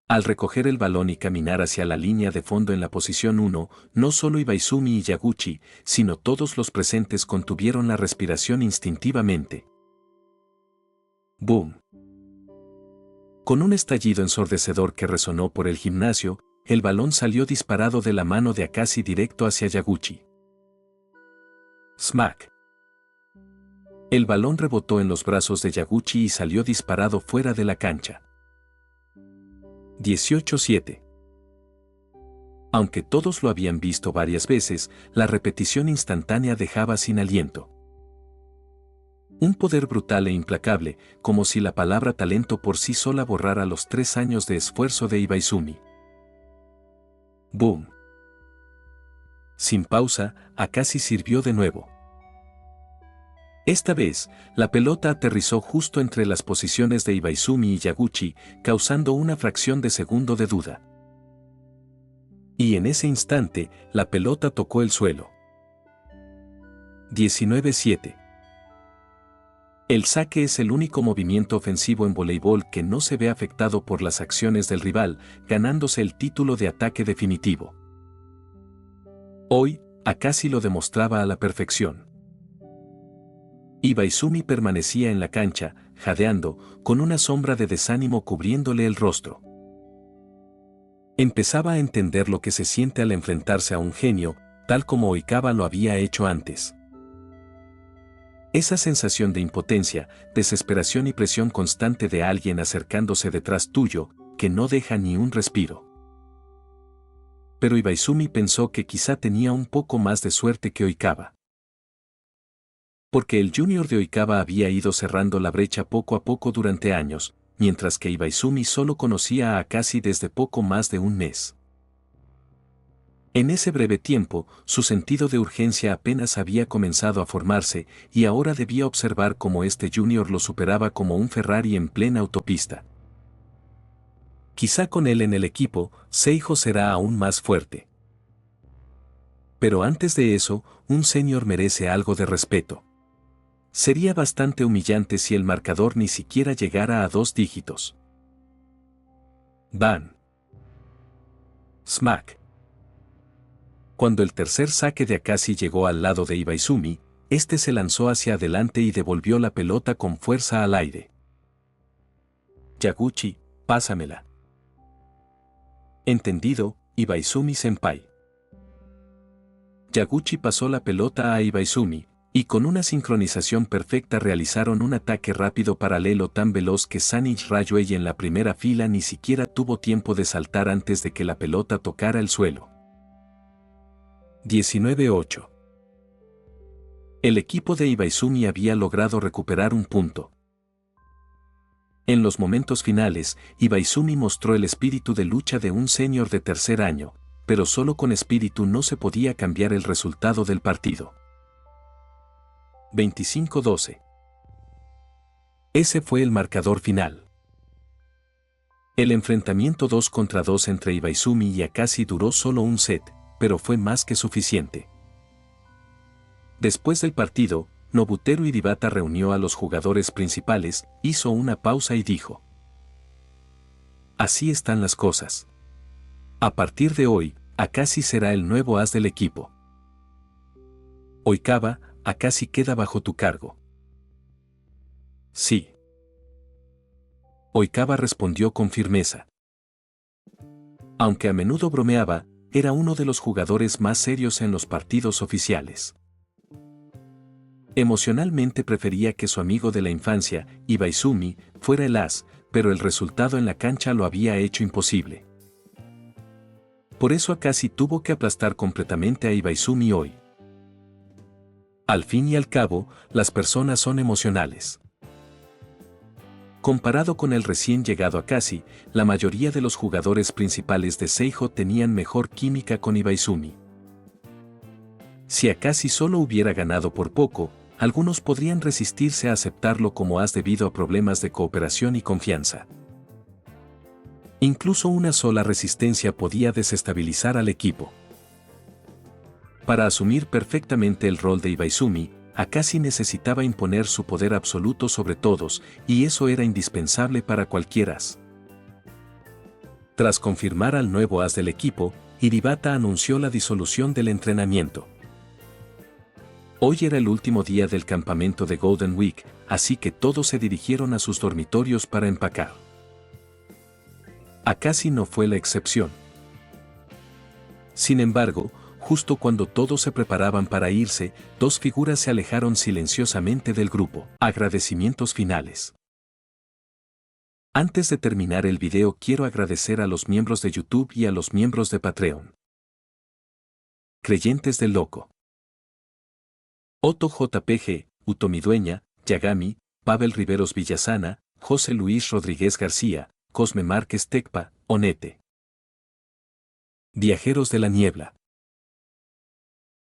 Al recoger el balón y caminar hacia la línea de fondo en la posición 1, no solo Ibaizumi y Yaguchi, sino todos los presentes contuvieron la respiración instintivamente. ¡Boom! Con un estallido ensordecedor que resonó por el gimnasio, el balón salió disparado de la mano de Akashi directo hacia Yaguchi. ¡Smack! El balón rebotó en los brazos de Yaguchi y salió disparado fuera de la cancha. 18-7. Aunque todos lo habían visto varias veces, la repetición instantánea dejaba sin aliento. Un poder brutal e implacable, como si la palabra talento por sí sola borrara los 3 años de esfuerzo de Ibaizumi. ¡Boom! Sin pausa, Akashi sirvió de nuevo. Esta vez, la pelota aterrizó justo entre las posiciones de Ibaizumi y Yaguchi, causando una fracción de segundo de duda. Y en ese instante, la pelota tocó el suelo. 19-7. El saque es el único movimiento ofensivo en voleibol que no se ve afectado por las acciones del rival, ganándose el título de ataque definitivo. Hoy, Akashi lo demostraba a la perfección. Ibaizumi permanecía en la cancha, jadeando, con una sombra de desánimo cubriéndole el rostro. Empezaba a entender lo que se siente al enfrentarse a un genio, tal como Oikawa lo había hecho antes. Esa sensación de impotencia, desesperación y presión constante de alguien acercándose detrás tuyo, que no deja ni un respiro. Pero Ibaizumi pensó que quizá tenía un poco más de suerte que Oikawa. Porque el junior de Oikawa había ido cerrando la brecha poco a poco durante años, mientras que Ibaizumi solo conocía a Akashi desde poco más de un mes. En ese breve tiempo, su sentido de urgencia apenas había comenzado a formarse y ahora debía observar cómo este junior lo superaba como un Ferrari en plena autopista. Quizá con él en el equipo, Seijo será aún más fuerte. Pero antes de eso, un senior merece algo de respeto. Sería bastante humillante si el marcador ni siquiera llegara a 2 dígitos. ¡Bam! ¡Smack! Cuando el tercer saque de Akashi llegó al lado de Ibaizumi, este se lanzó hacia adelante y devolvió la pelota con fuerza al aire. Yaguchi, pásamela. Entendido, Ibaizumi-senpai. Yaguchi pasó la pelota a Ibaizumi, y con una sincronización perfecta realizaron un ataque rápido paralelo tan veloz que Sanich Rayuei en la primera fila ni siquiera tuvo tiempo de saltar antes de que la pelota tocara el suelo. 19-8. El equipo de Ibaizumi había logrado recuperar un punto. En los momentos finales, Ibaizumi mostró el espíritu de lucha de un senior de tercer año, pero solo con espíritu no se podía cambiar el resultado del partido. 25-12. Ese fue el marcador final. El enfrentamiento 2 contra 2 entre Ibaizumi y Akashi duró solo un set, pero fue más que suficiente. Después del partido, Nobuteru Idibata reunió a los jugadores principales, hizo una pausa y dijo: Así están las cosas. A partir de hoy, Akashi será el nuevo as del equipo. Oikawa, Akashi queda bajo tu cargo. Sí. Oikawa respondió con firmeza. Aunque a menudo bromeaba, era uno de los jugadores más serios en los partidos oficiales. Emocionalmente prefería que su amigo de la infancia, Ibaizumi, fuera el as, pero el resultado en la cancha lo había hecho imposible. Por eso Akashi tuvo que aplastar completamente a Ibaizumi hoy. Al fin y al cabo, las personas son emocionales. Comparado con el recién llegado Akashi, la mayoría de los jugadores principales de Seijo tenían mejor química con Ibaizumi. Si Akashi solo hubiera ganado por poco, algunos podrían resistirse a aceptarlo como as debido a problemas de cooperación y confianza. Incluso una sola resistencia podía desestabilizar al equipo. Para asumir perfectamente el rol de Ibaizumi, Akashi necesitaba imponer su poder absoluto sobre todos, y eso era indispensable para cualquier as. Tras confirmar al nuevo as del equipo, Hiribata anunció la disolución del entrenamiento. Hoy era el último día del campamento de Golden Week, así que todos se dirigieron a sus dormitorios para empacar. Akashi no fue la excepción. Sin embargo, justo cuando todos se preparaban para irse, dos figuras se alejaron silenciosamente del grupo. Agradecimientos finales. Antes de terminar el video quiero agradecer a los miembros de YouTube y a los miembros de Patreon. Creyentes del Loco. Otto JPG, Utomidueña, Yagami, Pavel Riveros Villasana, José Luis Rodríguez García, Cosme Márquez Tecpa, Onete. Viajeros de la Niebla.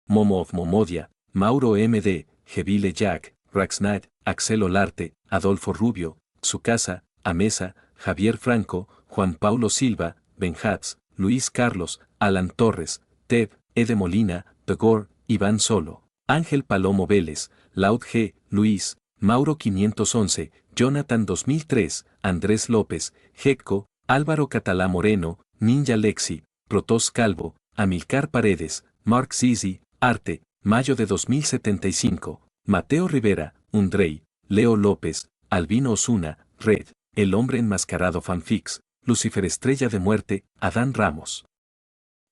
Momo of Momodia, Mauro MD, Gevile Jack, Raxnad, Axel Olarte, Adolfo Rubio, Tsukasa, Amesa, Javier Franco, Juan Paulo Silva, Benjats, Luis Carlos, Alan Torres, Ted, Ede Molina, Pegor, Iván Solo, Ángel Palomo Vélez, Laud G, Luis, Mauro 511, Jonathan 2003, Andrés López, Jecco, Álvaro Catalá Moreno, Ninja Lexi, Protos Calvo, Amilcar Paredes, Mark Zizi, Arte, Mayo de 2075, Mateo Rivera, Undrey, Leo López, Albino Osuna, Red, El Hombre Enmascarado Fanfics, Lucifer Estrella de Muerte, Adán Ramos.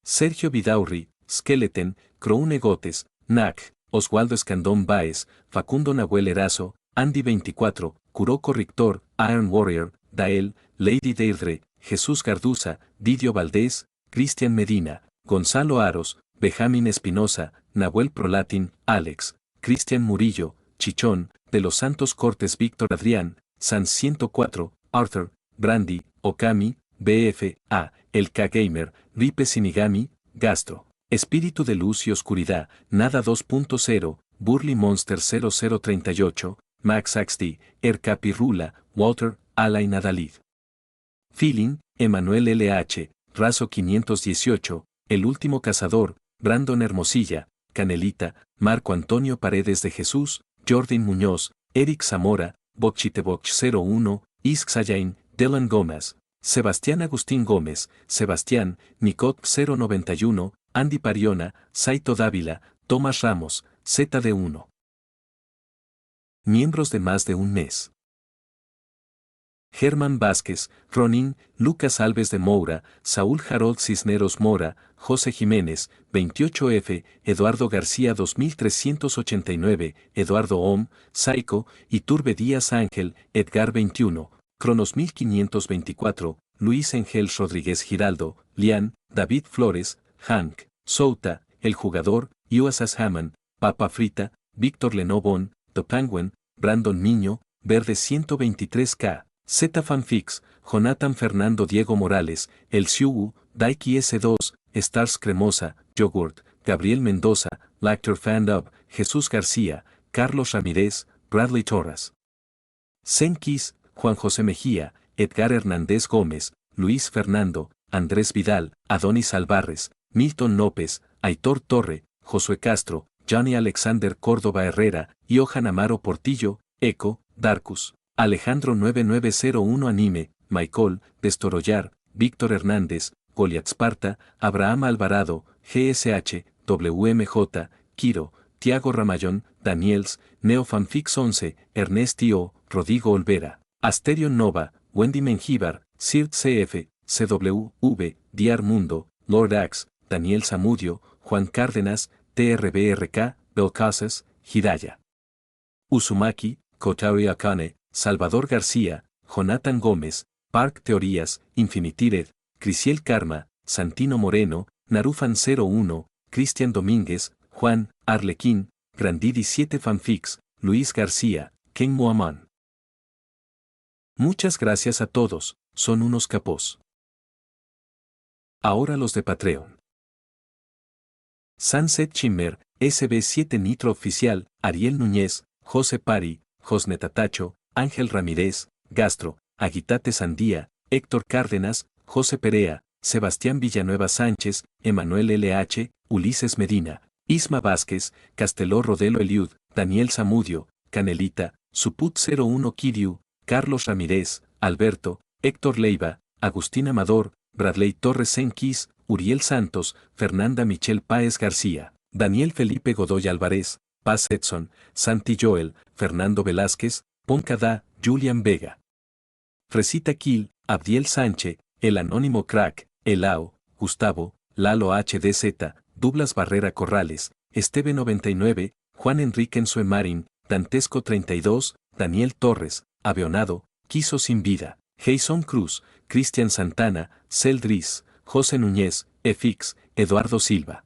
Sergio Vidaurri, Skeleton, Croune Gotes, Nac, Oswaldo Escandón Baez, Facundo Nahuel Erazo, Andy 24, Kuroko Rictor, Iron Warrior, Dael, Lady Deirdre, Jesús Garduza, Didio Valdés, Cristian Medina, Gonzalo Aros, Benjamín Espinosa, Nahuel Prolatin, Alex, Cristian Murillo, Chichón, De los Santos Cortes Víctor Adrián, Sans 104, Arthur, Brandy, Okami, BF, A, El K-Gamer, Ripe Sinigami, Gastro, Espíritu de Luz y Oscuridad, Nada 2.0, Burly Monster 0038, Max XD, Erka Pirrula, Walter, Alain Adalid. Feeling, Emanuel LH, Razo 518, El Último Cazador, Brandon Hermosilla, Canelita, Marco Antonio Paredes de Jesús, Jordan Muñoz, Eric Zamora, Bochiteboch 01, Isk Sayain, Dylan Gómez, Sebastián Agustín Gómez, Sebastián, Nicot 091, Andy Pariona, Saito Dávila, Tomás Ramos, ZD1. Miembros de más de un mes. Germán Vázquez, Ronin, Lucas Alves de Moura, Saúl Harold Cisneros Mora, José Jiménez, 28F, Eduardo García 2389, Eduardo Om, Saico, Iturbe Díaz Ángel, Edgar 21, Cronos 1524, Luis Engel Rodríguez Giraldo, Lian, David Flores, Hank, Souta, El Jugador, USS Hammond, Papa Frita, Víctor Lenobón, The Penguin, Brandon Niño, Verde 123K, Z Fanfics, Jonathan Fernando Diego Morales, El Siugu, Daiki S2, Stars Cremosa, Yogurt, Gabriel Mendoza, Lactor Fandub, Jesús García, Carlos Ramírez, Bradley Torres. Senkis, Juan José Mejía, Edgar Hernández Gómez, Luis Fernando, Andrés Vidal, Adonis Alvarez, Milton López, Aitor Torre, Josué Castro, Johnny Alexander Córdoba Herrera, Johan Amaro Portillo, Eco, Darkus. Alejandro 9901 Anime, Michael, Destorollar, Víctor Hernández, Goliath Sparta, Abraham Alvarado, GSH, WMJ, Kiro, Tiago Ramayón, Daniels, Neofanfix 11, Ernestio, Rodrigo Olvera, Asterion Nova, Wendy Mengíbar, Sirt CF, CWV, Diar Mundo, Lord Axe, Daniel Zamudio, Juan Cárdenas, TRBRK, Belcasas, Hidaya. Uzumaki, Kotari Akane, Salvador García, Jonathan Gómez, Park Teorías, Infinitired, Crisiel Karma, Santino Moreno, Narufan 01, Cristian Domínguez, Juan, Arlequín, Grandidi 7 Fanfics, Luis García, Ken Muaman. Muchas gracias a todos, son unos capos. Ahora los de Patreon. Sunset Shimmer, SB7 Nitro Oficial, Ariel Núñez, José Pari, Josnetatacho, Ángel Ramírez, Gastro, Aguitate Sandía, Héctor Cárdenas, José Perea, Sebastián Villanueva Sánchez, Emanuel LH, Ulises Medina, Isma Vázquez, Casteló Rodelo Eliud, Daniel Zamudio, Canelita, Suput 01 Kiriu, Carlos Ramírez, Alberto, Héctor Leiva, Agustín Amador, Bradley Torres Senquis, Uriel Santos, Fernanda Michelle Páez García, Daniel Felipe Godoy Álvarez, Paz Edson, Santi Joel, Fernando Velázquez, Poncada, Julian Vega. Fresita Kill, Abdiel Sánchez, El Anónimo Crack, Elao, Gustavo, Lalo HDZ, Douglas Barrera Corrales, Esteve 99, Juan Enrique Ensuemarin, Dantesco 32, Daniel Torres, Aveonado, Quiso Sin Vida, Jason Cruz, Cristian Santana, Celdris, José Núñez, Efix, Eduardo Silva.